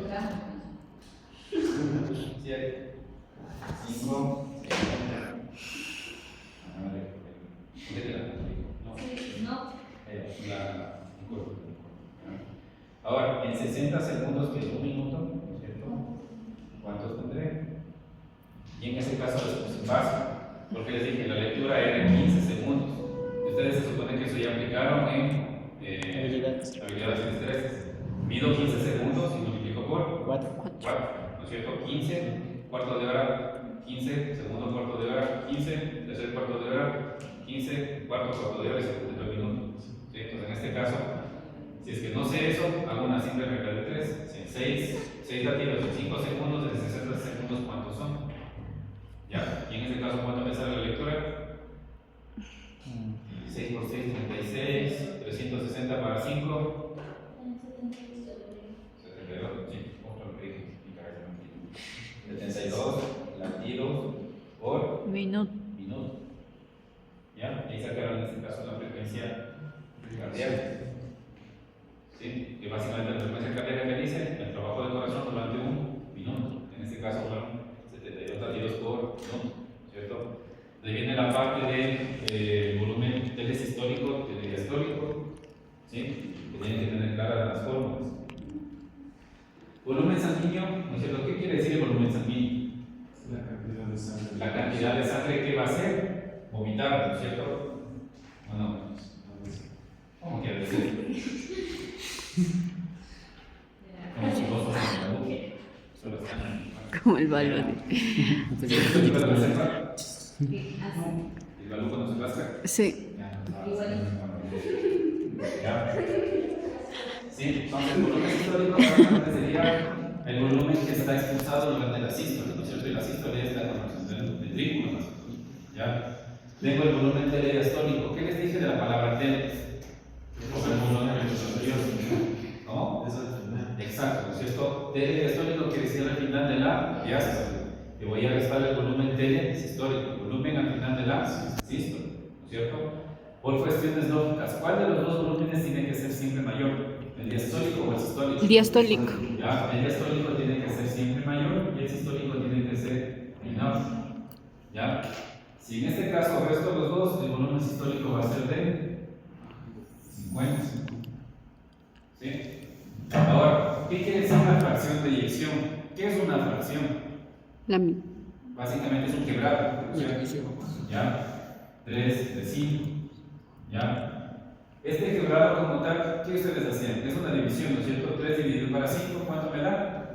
ahora, en 60 segundos, que es un minuto, ¿no es cierto? ¿Cuántos tendré? Y en ese caso les puse básico, porque les dije, la lectura era en 15 segundos. Ustedes se supone que eso ya aplicaron en habilidades y destrezas. Mido 15 segundos y multiplico por 4. 4, ¿no es cierto? 15, cuarto de hora, 15, segundo cuarto de hora, 15, tercer cuarto de hora, 15, cuarto de hora y se completó el minuto. ¿Sí? Entonces, en este caso, si es que no sé eso, hago una simple regla de 3. Si 6 latidos en 5 segundos, de 60 segundos, ¿cuántos son? ¿Ya? Y en este caso, ¿cuánto me sale la lectura? 6 por 6, 36, 360 para 5. 72, sí, otro que dije, mi cabeza no entiende. 72 latidos por Minuto. minuto. ¿Ya? Ahí sacaron en este caso la frecuencia cardíaca. ¿Sí? Que básicamente la frecuencia cardíaca que dice el trabajo del corazón durante un minuto. En este caso fueron 72 latidos por minuto, ¿cierto? De ahí viene la parte de volumen telesistólico, telediastólico, ¿sí? Que tienen que tener claras las fórmulas. Volumen sanguíneo, ¿no es cierto? ¿Qué quiere decir el volumen sanguíneo? La cantidad de sangre. La cantidad de sangre que va a ser vomitada, ¿no es cierto? ¿O no? ¿Cómo quiere decir? Como si vos fueras la luz, solo están. Como el balón. ¿El balón cuando se rasca? Sí. Ya. Sí, entonces el volumen histórico básicamente sería el volumen que está expulsado durante la sístole, ¿no es cierto? Y la sístole es la contracción del ventrículo. ¿Ya? Tengo el volumen telediastólico. ¿Qué les dije de la palabra tele? Es el volumen superior. ¿Cómo? Es al final. Exacto, ¿no es cierto? Telediastólico quiere decir al final de la diástole. Que voy a restar el volumen telesistólico, el volumen al final de la sístole, ¿no es cierto? Por cuestiones lógicas, ¿cuál de los dos volúmenes tiene que ser siempre mayor? ¿El diastólico o el sistólico? Diastólico. Ya, el diastólico tiene que ser siempre mayor y el sistólico tiene que ser menor. ¿Ya? Si en este caso resto los dos, el volumen sistólico va a ser de 50. ¿Sí? Ahora, ¿qué quiere decir una fracción de eyección? ¿Qué es una fracción? Básicamente es un quebrado. ¿Ya? 3 de 5. ¿Ya? Este quebrado como tal, ¿qué ustedes hacían? Es una división, ¿no es cierto? 3 dividido para 5, ¿cuánto me da?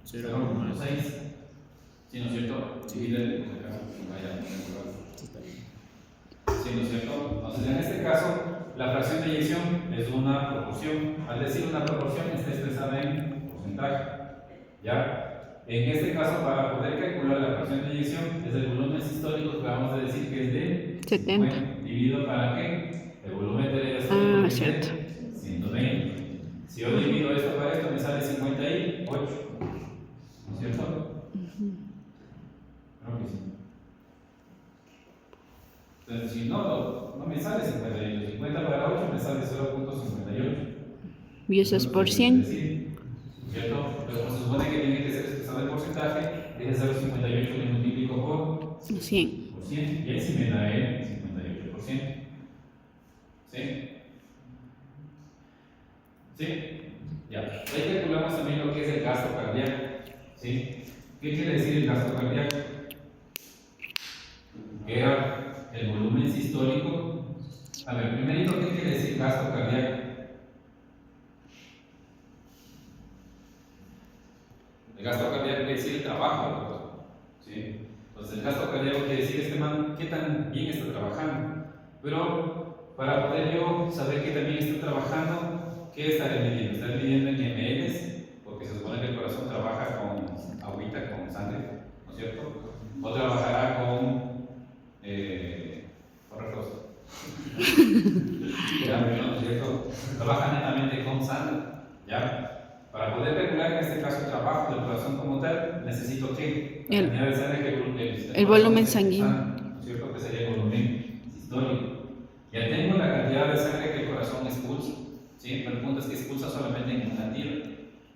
0,6. ¿Sí, no es cierto? Divide por si acaso, vaya, ¿sí, no es cierto? Entonces, en este caso, la fracción de eyección es una proporción. Al decir una proporción, está expresada en porcentaje. ¿Ya? En este caso, para poder calcular la fracción de eyección, es el volumen sistólico que vamos a decir que es de 70. 50, dividido para qué? El volumen telediastólico es cierto. de 120. Si yo divido esto para esto, me sale 58. ¿No es cierto? Creo que sí. Entonces, si no me sale 58. 50 para 8 me sale 0.58. Y eso es por 100. ¿Cierto? Pero como se supone que tiene que ser expresado el porcentaje, deje 0.58 y multiplico por 100. 100. Y ahí sí me da el 58%. ¿Sí? ¿Sí? Ya. Ahí calculamos también lo que es el gasto cardíaco. ¿Sí? ¿Qué quiere decir el gasto cardíaco? Que era el volumen sistólico. A ver, primerito, ¿qué quiere decir gasto cardíaco? El gasto cardíaco quiere decir el trabajo del corazón. ¿Sí? Entonces, el gasto cardíaco quiere decir este man qué tan bien está trabajando. Pero para poder yo saber qué tan bien está trabajando, ¿qué estaré midiendo? Estaré midiendo en ml, porque se supone que el corazón trabaja con agüita, con sangre, ¿no es cierto? O trabajará con otra cosa. ¿Ya? ¿No es cierto? Trabaja netamente con sangre. ¿Ya? Para poder calcular en este caso el trabajo del corazón como tal, necesito que la cantidad de sangre que el volumen esté sanguíneo. pulsando, ¿no es cierto? Que sería el volumen sistólico. Ya tengo la cantidad de sangre que el corazón expulsa, ¿sí? Pero el punto es que expulsa solamente en una tira.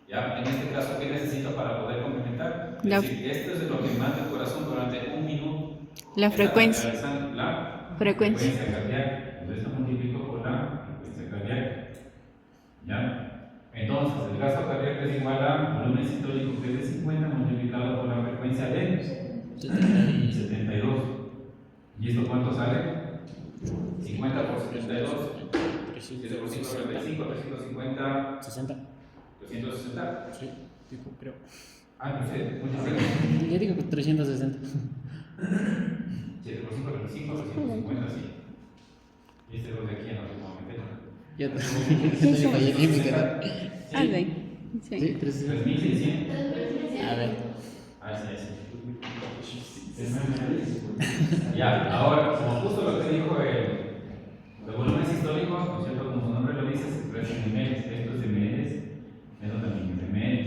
¿Ya? En este caso, ¿qué necesito para poder complementar? Es decir, esto es lo que manda el corazón durante un minuto. La frecuencia. La Frecuencia. cardíaca. Entonces, lo multiplico por la frecuencia cardíaca. ¿Ya? Entonces, el gasto cardíaco es igual a volumen sistólico, que es de 50 multiplicado por la frecuencia de 72. ¿Y esto cuánto sale? 50 por 72. 7 por 5, 45, 350. 60. 360. Sí, tipo, creo. Ah, no sé, muchas veces. Yo digo que 360. 7 por 5, 35, 350, sí. Y este 2 de aquí en otro momento. Ya te fallé química. Ah, sí. Sí, Sí. 360. 3600. A ver. Ah, sí. Ya, ahora, como justo lo que dijo el volumen sistólico, ¿no es cierto? Como su nombre lo dice, se expresa en ml. Esto es ml, esto también es ml.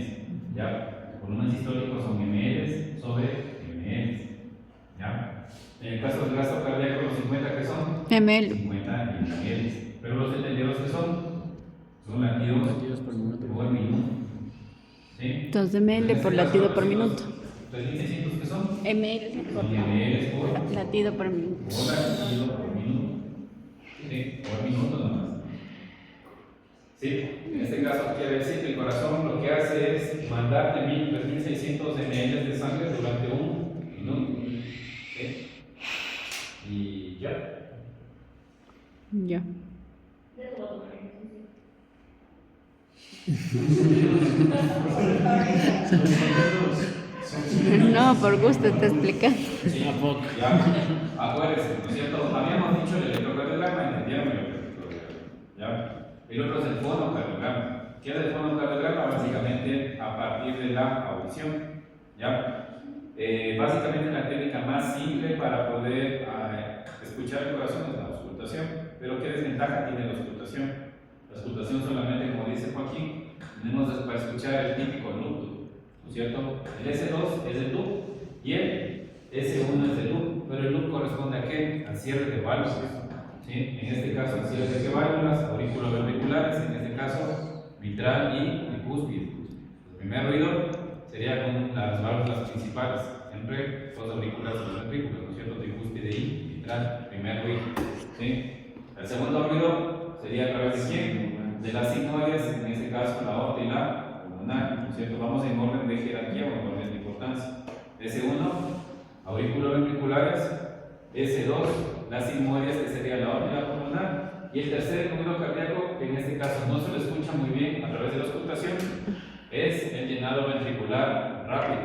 ¿Ya? El volumen sistólico son ml sobre ml. ¿Ya? En el caso del gasto cardíaco, los 50 que son ml. 50 ml. Pero los 72 que son latidos Latidos por minuto. por minuto. ¿Sí? 2 ml por latido por minuto. 3600 que son ml por ml por latido por minuto. latido por minuto. ¿Sí? Por minuto nomás. ¿Sí? En este caso quiere decir que el corazón lo que hace es mandarte 3600 ml de sangre durante un minuto. ¿Sí? Y ya. Ya. No, por gusto te explicando. Sí, ¿A poco? ya. Acuérdense, ¿no es cierto? Habíamos dicho el electrocardiograma, entendieron el electrocardiograma. ¿Ya? El otro es el fonocardiograma. ¿Qué es el fonocardiograma? Básicamente a partir de la audición. ¿Ya? Básicamente la técnica más simple para poder escuchar el corazón es la auscultación. Pero ¿qué desventaja tiene la auscultación? La auscultación solamente, como dice Joaquín, tenemos para escuchar el típico loop, ¿no es cierto? El S2 es el loop y el S1 es el loop, pero el loop corresponde a qué? Al cierre de válvulas. ¿Sí? En este caso, al cierre de válvulas auriculoventriculares, en este caso mitral y tricúspide. El primer ruido sería con las válvulas principales, siempre dos auriculares y los ventrículos, ¿no es cierto? Tricúspide y mitral, primer ruido. ¿Sí? El segundo ruido sería a través de quién? De las sigmoides, en este caso la aorta y la pulmonar, ¿no es cierto? Vamos en orden de jerarquía o en orden de importancia. S1, auriculoventriculares. S2, las sigmoides, que sería la aorta y la pulmonar. Y el tercer número cardíaco, que en este caso no se lo escucha muy bien a través de la auscultación, es el llenado ventricular rápido.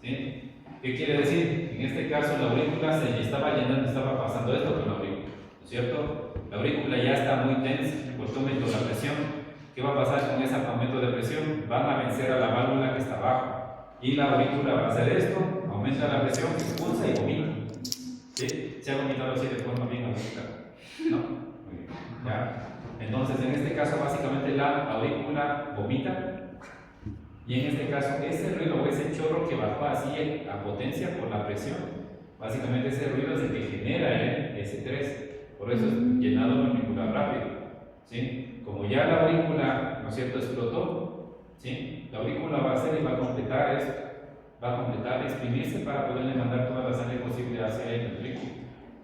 ¿Sí? ¿Qué quiere decir? En este caso la aurícula se estaba llenando, estaba pasando esto con la aurícula, ¿no es cierto? La aurícula ya está muy tensa porque aumento la presión. ¿Qué va a pasar con ese aumento de presión? Van a vencer a la válvula que está abajo y la aurícula va a hacer esto, aumenta la presión, expulsa y vomita. ¿Sí? ¿Se ha vomitado así de forma bien aurícula? ¿No? Muy bien. ¿Ya? Entonces, en este caso, básicamente la aurícula vomita. Y en este caso, ese ruido o ese chorro que bajó así a potencia por la presión, Básicamente ese ruido es el que genera el S3. Por eso es llenado ventricular rápido. ¿Sí? Como ya la aurícula, ¿no es cierto?, explotó, ¿sí?, la aurícula va a hacer y va a completar esto, va a completar, exprimirse para poderle mandar toda la sangre posible hacia el ventrículo.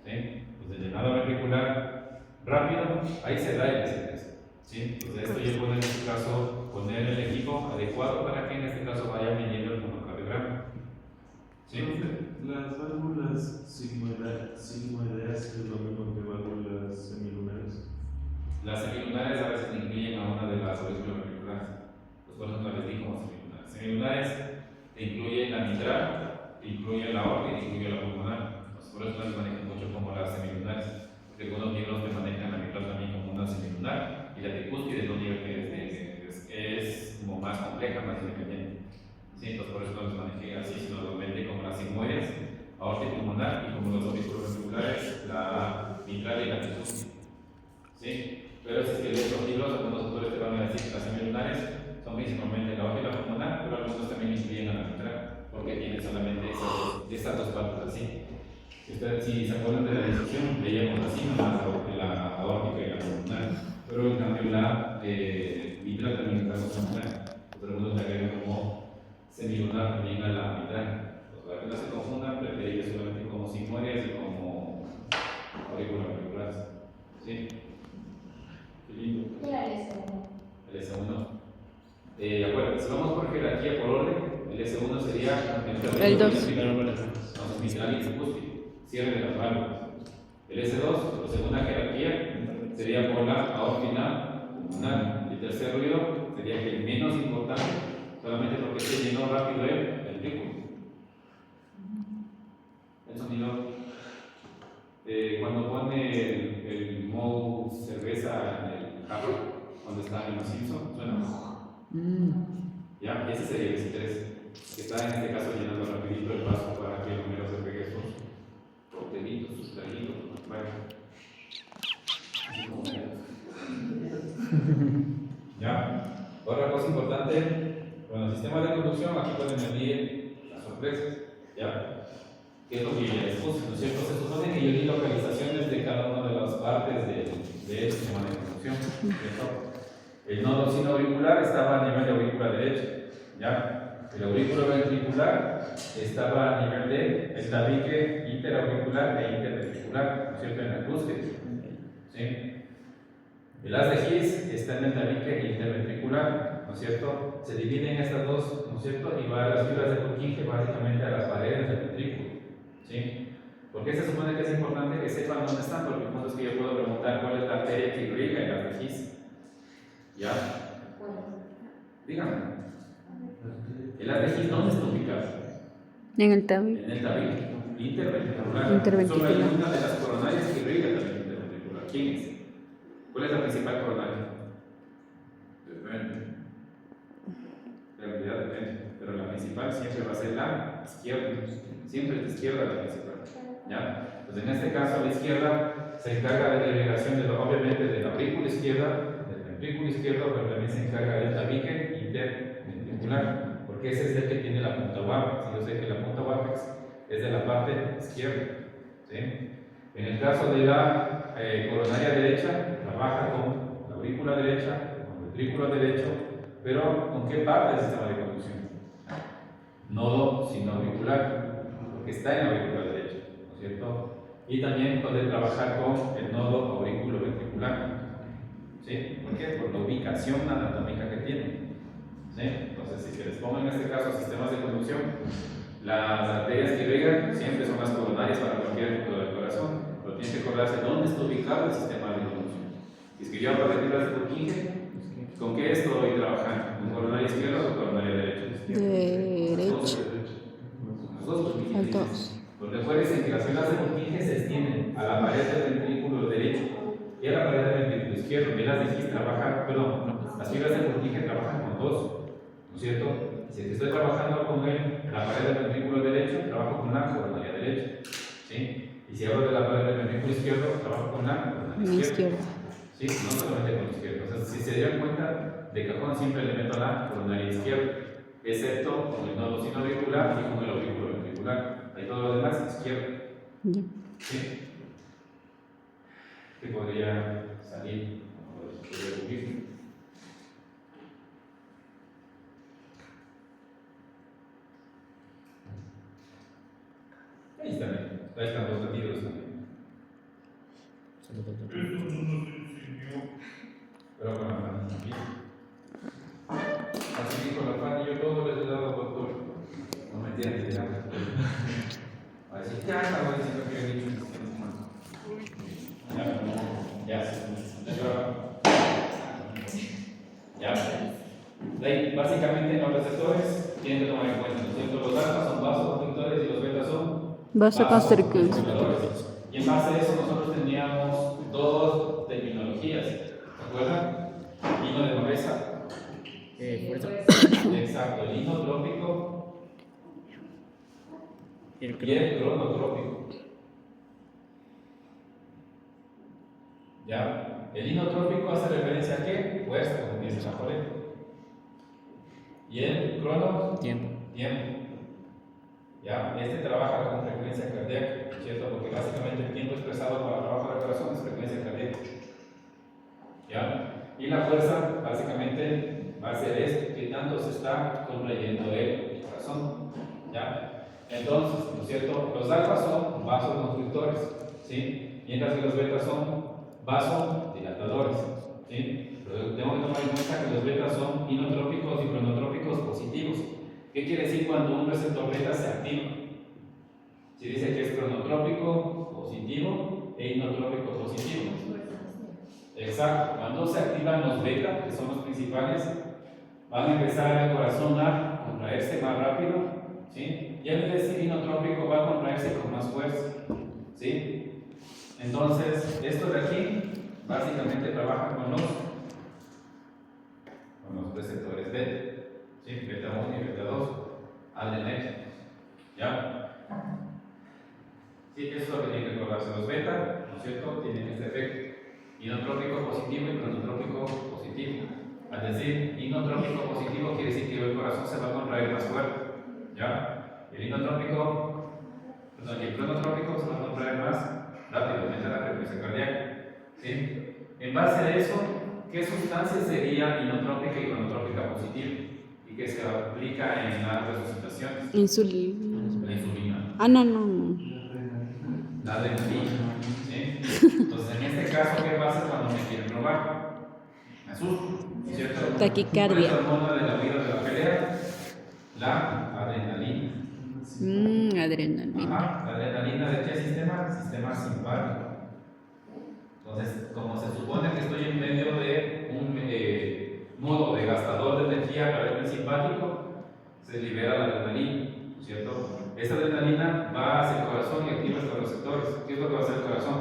¿Sí? Pues el llenado ventricular rápido, ahí se da el S3. ¿Sí? Entonces esto yo puedo en este caso poner el equipo adecuado para que en este caso vaya midiendo el fonocardiograma. ¿Sí? Las válvulas sigmoideas es lo mismo que válvulas semilunares. Las semilunares a veces incluyen a una de las aurículas ventriculares. Pues por ejemplo les digo semilunares. Semilunares te incluyen la mitral, te incluyen la aorta y te incluyen la pulmonar. Pues por eso las manejan mucho como las semilunares. Porque algunos libros te manejan la mitral también como una semilunar y la tricúspide es un nivel que es como más compleja, más independiente. Sí, entonces por eso no los manejé así, sino normalmente como las sigmoides, aorta y pulmonar, y como los aurículos ventriculares, la mitral y la tricúspide. ¿Sí? Pero si es que lees los libros, algunos autores te van a decir que las semilunares son principalmente la aorta y la pulmonar, pero algunos también incluyen a la mitral, porque tienen solamente esas dos válvulas, ¿sí? Si se acuerdan de la decisión, leíamos así nomás la aórtica y la pulmonar, pero en cambio la mitral también está concentrada. Entonces algunos le agregan como semilunar también a la mitral. Pues para que no se confundan, preferiría solamente como sigmoides y como aurículas ventriculares. ¿Sí? Qué lindo. ¿Qué era eso? El S1. Acuérdense, vamos por jerarquía por orden. El S1 sería El 2. Vamos, mitral y tricúspide. Cierre de las válvulas. El S2, por segunda jerarquía, sería por la aorta y la pulmonar. El tercer ruido sería que el menos importante, solamente porque se llenó rápido el ventrículo. El sonido, cuando pone el modo cerveza en el carro, cuando está en los Simpsons, suena. Ya, ese sería el S3, que está en este caso llenando rapidito el paso para que el número se pegue sus coctelitos, sus traguitos, bueno. Ya, otra cosa importante, bueno, el sistema de conducción, aquí pueden medir las sorpresas, ya. ¿Qué es lo que ya les puse? ¿No es cierto? Se supone que yo di localizaciones de cada una de las partes del sistema de conducción, ¿cierto? El nodo sinoauricular estaba a nivel de aurícula derecha, ¿ya? El aurículo ventricular estaba a nivel de el tabique interauricular e interventricular, ¿no es cierto? En la cúspide, ¿sí? El haz de His está en el tabique interventricular, ¿no es cierto? Se dividen estas dos, ¿no es cierto? Y va a las fibras de Purkinje básicamente a las paredes del ventrículo, ¿sí? ¿Por qué se supone que es importante que sepan dónde están? Porque el punto es que yo puedo preguntar cuál es la arteria que irriga el haz de His. ¿Ya? Dígame. El haz de His, ¿dónde está ubicado? En el tabique. En el tabique interventricular. Interventricular. Solo hay una de las coronarias que irriga el tabique interventricular. ¿Quién es? ¿Cuál es la principal coronaria? Depende. En realidad depende. Pero la principal siempre va a ser la izquierda. Siempre es de izquierda la principal. ¿Ya? Entonces en este caso la izquierda se encarga de la irrigación obviamente de la aurícula izquierda, del ventrículo izquierdo, pero también se encarga del tabique interventricular, porque ese es el que tiene la punta Wapex. Yo sé que la punta Wapex es de la parte izquierda. ¿Sí? En el caso de la coronaria derecha, trabaja con la aurícula derecha, con el ventrículo derecho, pero ¿con qué parte del sistema de conducción? Nodo sinoauricular, porque está en la aurícula derecha, ¿no es cierto? Y también puede trabajar con el nodo auriculoventricular. ¿Sí? ¿Por qué? Por la ubicación anatómica que tiene. ¿Sí? Entonces, si les pongo en este caso sistemas de conducción, las arterias que irrigan siempre son las coronarias para cualquier punto del corazón, pero tienen que acordarse dónde está ubicado el sistema de conducción. Si es que yo hago retiras de Purkinje, ¿con qué estoy trabajando? ¿Con coronaria izquierda o con coronaria derecha? Derecha. Los dos, Al 2. porque recuerden que las fibras de Purkinje se extienden a la pared del ventrículo derecho y a la pared del ventrículo izquierdo. Y las de His trabajan, las fibras de Purkinje trabajan con dos, ¿no es cierto? Si estoy trabajando con la pared del ventrículo derecho, trabajo con la coronaria derecha, ¿sí? Y si hablo de la pared del ventrículo izquierdo, trabajo con la coronaria izquierda. ¿Sí? No solamente con la izquierda. O sea, si se dieron cuenta, de cajón siempre le meto la coronaria izquierda, excepto con el nodo sinoauricular y con el aurículo ventricular. Ahí todo lo demás izquierdo. Ya. ¿Sí? Que podría salir, o podría cubrir. Ahí está bien. Ahí están los latidos también. Solo falta. Pero con la Fanny también. Así que con la Fanny yo todo les he dado doctor. No me entienden, ya. A decir, ya estaba diciendo que he dicho. Ya, ya. De ahí, básicamente los receptores tienen que tomar en cuenta, ¿no es cierto? Los alfa son vasoconstrictores y los betas son Vasoconstrictores. Y en base a eso nosotros teníamos dos terminologías, ¿se acuerdan? Hino de Moresa. Fuerza. Exacto, el inotrópico Y el y el cronotrópico. ¿Ya? El inotrópico hace referencia a qué? Fuerza, como dice la pared. Y el crono, tiempo. tiempo. ¿Ya? Este trabaja con frecuencia cardíaca, ¿cierto? Porque básicamente el tiempo expresado para el trabajo del corazón es frecuencia cardíaca. ¿Ya? Y la fuerza, básicamente, va a ser esto, que tanto se está contrayendo el corazón. ¿Ya? Entonces, ¿no es cierto? Los alfas son vasoconstrictores, ¿sí? Mientras que los betas son vasodilatadores, ¿sí? Pero tengo que tomar en cuenta que los betas son inotrópicos y cronotrópicos positivos. ¿Qué quiere decir cuando un receptor beta se activa? Se dice que es cronotrópico positivo e inotrópico positivo. Exacto, cuando se activan los beta, que son los principales, van a empezar el corazón a contraerse más rápido, ¿sí? Y el decir inotrópico va a contraerse con más fuerza, ¿sí? Entonces, esto de aquí básicamente trabaja con los receptores beta, ¿sí? Beta 1 y beta 2, adrenérgicos, ¿ya? Sí, eso es lo que tienen que recordarse. Los beta, ¿no es cierto?, tienen este efecto. Inotrópico positivo y cronotrópico positivo. Al decir inotrópico positivo quiere decir que el corazón se va a contraer más fuerte, ¿ya? El inotrópico, perdón, y el cronotrópico se va a contraer más rápido, aumenta la frecuencia cardíaca, ¿sí? En base a eso, ¿qué sustancia sería inotrópica y cronotrópica positiva? Y que se aplica en las resucitaciones. Insulina. La insulina. Ah, no. La adrenalina, ¿sí? Entonces, en este caso, ¿qué pasa cuando me quieren robar? Me asusto, ¿cierto? Taquicardia. ¿Cuál es la hormona de la vida de la pelea? La adrenalina. Adrenalina. Ajá, ¿la adrenalina de qué sistema? Sistema simpático. Entonces, como se supone que estoy en medio de un modo de gastador de energía a través del simpático, se libera la adrenalina, ¿cierto? Esta adrenalina va hacia el corazón y activa estos receptores. ¿Qué es lo que va a hacer el corazón?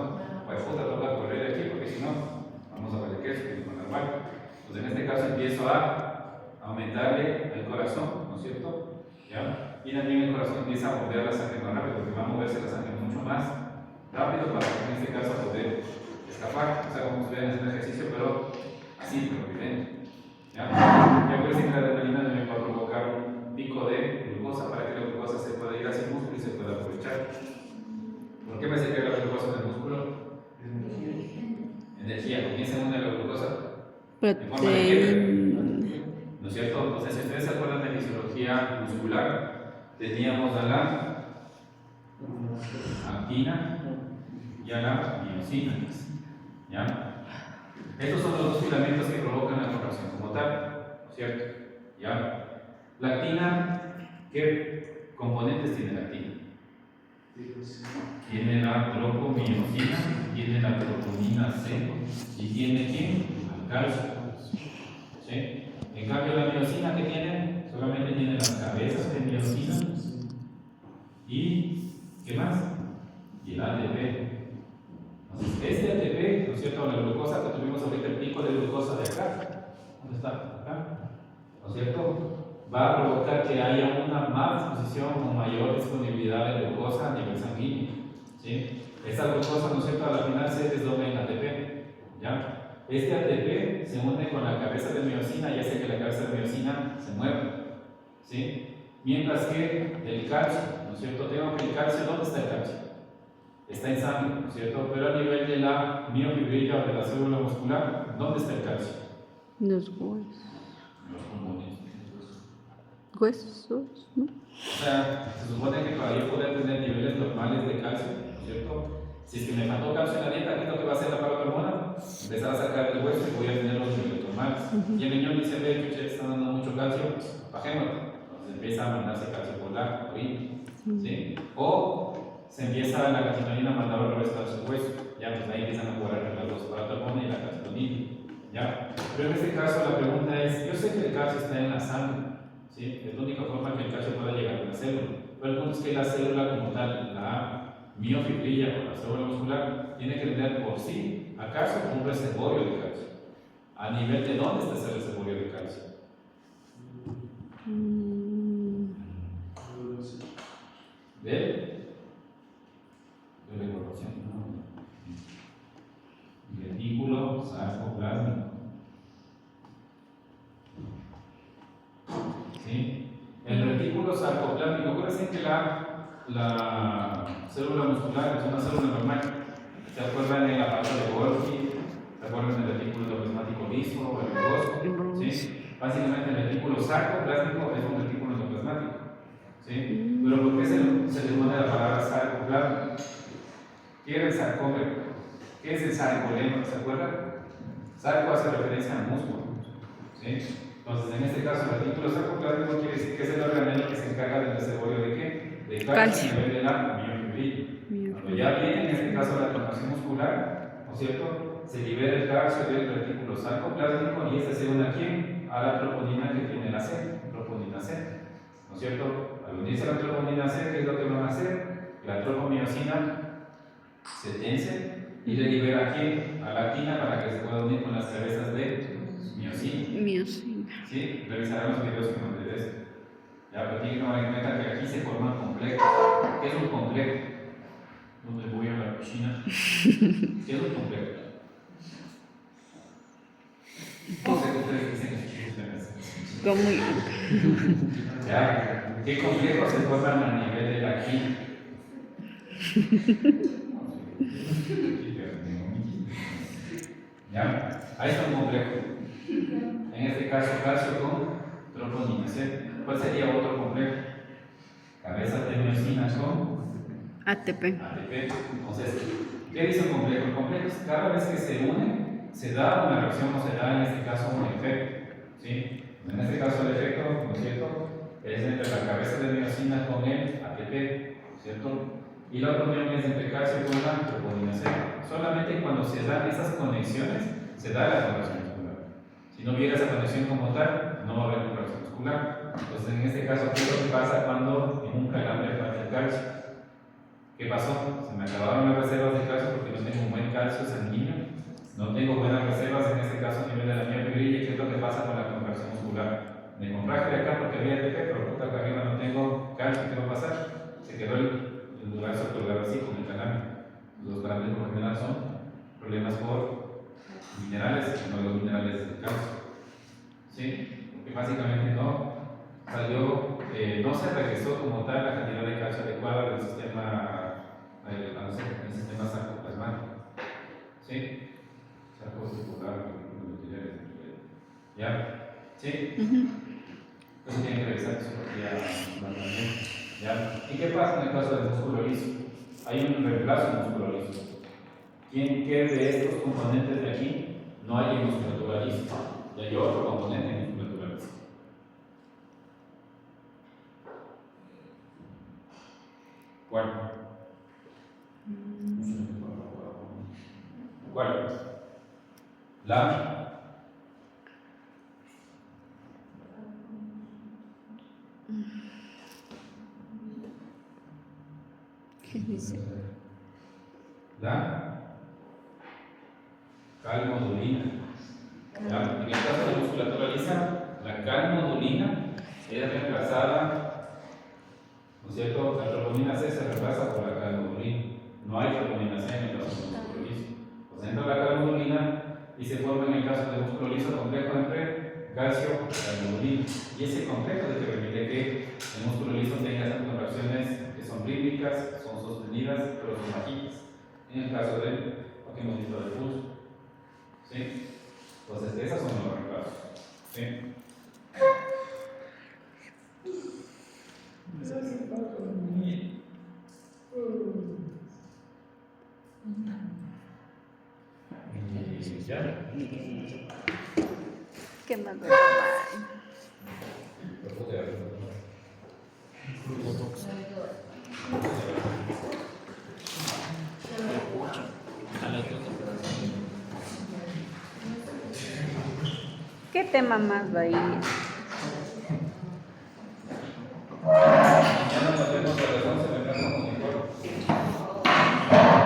Pues puta, toca correr de aquí porque si no, vamos a valer queso con la guay. Entonces en este caso empiezo a aumentarle el corazón, ¿no es cierto? ¿Ya? Y también el corazón empieza a mover la sangre más rápido porque va a moverse la sangre mucho más rápido para que en este caso poder escapar. O sea, como ustedes hacen ejercicio, pero así, pero violento. ¿Ya? Ya puede decir que la adrenalina también va a provocar un pico de glucosa para que la glucosa se pueda ir hacia el músculo y se pueda aprovechar. ¿Por qué me se crea la glucosa en el músculo? Energía. ¿Con quién se une la glucosa? En forma de qué? ¿No es cierto? Entonces, si ustedes se acuerdan de fisiología muscular, teníamos a la actina y a la miosina. ¿Ya? Estos son los dos filamentos que provocan la contracción como tal, ¿no es cierto? ¿Ya? La actina, ¿qué componentes tiene la actina? Tiene la tropomiosina, tiene la troponina C y tiene ¿quién? El calcio. ¿Sí? En cambio la miosina, ¿qué tiene? Solamente tiene las cabezas de miosina y ¿qué más? Y el ATP. Entonces, este ATP, ¿no es cierto? La glucosa que tuvimos ahorita, el pico de glucosa de acá, ¿dónde está? Acá, ¿no es cierto? Va a provocar que haya una más disposición o mayor disponibilidad de glucosa a nivel sanguíneo, ¿sí? Esta glucosa, ¿no es cierto? A la final se desdobla en ATP, ¿ya? Este ATP se une con la cabeza de miosina y hace que la cabeza de miosina se mueva, ¿sí? Mientras que el calcio, ¿no es cierto? Tengo que el calcio, ¿dónde está el calcio? está en sangre, ¿no es cierto? Pero a nivel de la miofibrilla o de la célula muscular, ¿dónde está el calcio? Los huesos. Los pulmones. Huesos, ¿no? O sea, se supone que para yo poder tener niveles normales de calcio, ¿no es cierto? Si es que me faltó calcio en la dieta, ¿qué es lo que va a hacer la parotormona? Empezar a sacar el hueso y voy a tener los niveles normales. Y el riñón dice, ve, que está dando mucho calcio, bajémoslo. Entonces empieza a mandarse calcio por la orina, ¿sí? O se empieza la calcitonina a mandar otra vez calcio al hueso. Ya, pues ahí empiezan a jugar entre las dos, parotormona y la calcitonina. ¿Ya? Pero en este caso la pregunta es, yo sé que el calcio está en la sangre, ¿sí? Es la única forma que el calcio pueda llegar a la célula. Pero el punto es que la célula como tal, la miofibrilla o la célula muscular, tiene que tener por sí, acaso, un reservorio de calcio. ¿A nivel de dónde está ese reservorio de calcio? ¿De la evaluación? Retículo sarcoplásmico. ¿Sí? El retículo sarcoplásmico, acuérdense que la célula muscular es una célula normal. ¿Se acuerdan en la parte de Golgi? ¿Se acuerdan del retículo endoplasmático liso o el rugoso? ¿Sí? Básicamente el retículo sarcoplásmico es un retículo endoplasmático. ¿Sí? Pero ¿por qué se le pone la palabra sarcoplásmico? ¿Qué era el sarcómero? ¿Qué es el sarcolema? ¿Se acuerdan? Sarco hace referencia al músculo. ¿Sí? Entonces, en este caso, el retículo sarcoplásmico quiere decir que es el organelo que se encarga del reservorio de qué? De calcio a nivel de la miofibrilla. Cuando ya viene, en este caso, la contracción muscular, ¿no es cierto? Se libera el calcio del retículo sarcoplásmico y este se une a quién? A la troponina que tiene la C, troponina C. ¿No es cierto? Al unirse a la troponina C, ¿qué es lo que van a hacer? La tropomiosina se tense y le libera aquí a la actina para que se pueda unir con las cabezas de miosina. Miosina. ¿Sí? Revisarán los videos que mandé de esto. Ya, pero tienen que tomar en cuenta que aquí se forman complejos. ¿Qué es un complejo? ¿Dónde voy a la cocina? ¿Qué es un complejo? No sé qué ustedes dicen que Como ya, ¿qué complejos se forman a nivel de la quina? ¿Ya? Ahí está un complejo. En este caso, calcio con troponina C. ¿Cuál sería otro complejo? Cabezas de miosina con ATP. ATP. Entonces, ¿qué dice un complejo? El complejo es cada vez que se une, se da una reacción o se da en este caso un efecto. ¿Sí? En este caso, el efecto, ¿no es cierto? Es entre la cabeza de miosina con el ATP, ¿no es cierto? Y la otra unión es entre calcio con la troponina C. Solamente cuando se dan esas conexiones, se da la contracción muscular. Si no hubiera esa conexión como tal, no va a haber contracción muscular. Entonces, en este caso, ¿qué es lo que pasa cuando en un calambre falta el calcio? ¿Qué pasó? Se me acabaron las reservas de calcio porque no tengo un buen calcio sanguíneo. No tengo buenas reservas, en este caso, a nivel de la miofibrilla. ¿Qué es lo que pasa con la contracción muscular? Me contraje de acá porque había ATP, pero puta que arriba no tengo calcio. ¿Qué va a pasar? Se quedó el lugar colgado así con el calambre. Los calambres por lo general son problemas por minerales, no los minerales del calcio. ¿Sí? Porque básicamente no salió, no se regresó como tal la cantidad de calcio adecuada del sistema, el sistema sarcoplasmático. ¿Sí? Sarcoplasmático, ¿ya? ¿Sí? Entonces tienen que revisar su también. ¿Ya? ¿Y qué pasa en el caso del músculo liso? Hay un reemplazo del músculo liso. ¿Qué de estos componentes de aquí no hay en musculatura lisa? Y hay otro componente en musculatura lisa. ¿Cuál? ¿Cuál? La ¿Qué dice? la calmodulina. ¿Ya? En el caso de musculatura lisa, la calmodulina es reemplazada, ¿no es cierto? La troponina C se reemplaza por la calmodulina. No hay troponina C en el caso de músculo liso. Pues entra la calmodulina y se forma en el caso de músculo liso complejo entre calcio y calmodulina. Y ese complejo es el que permite que el músculo liso tenga esas contracciones que son rítmicas diastólicas son sostenidas, pero son bajitas. En el caso de lo que hemos visto del pulso. ¿Sí? Entonces, esas son los reemplazos. ¿Sí? Y ya. ¿Qué más va a tomar? Botox. ¿Qué tema más va a ir?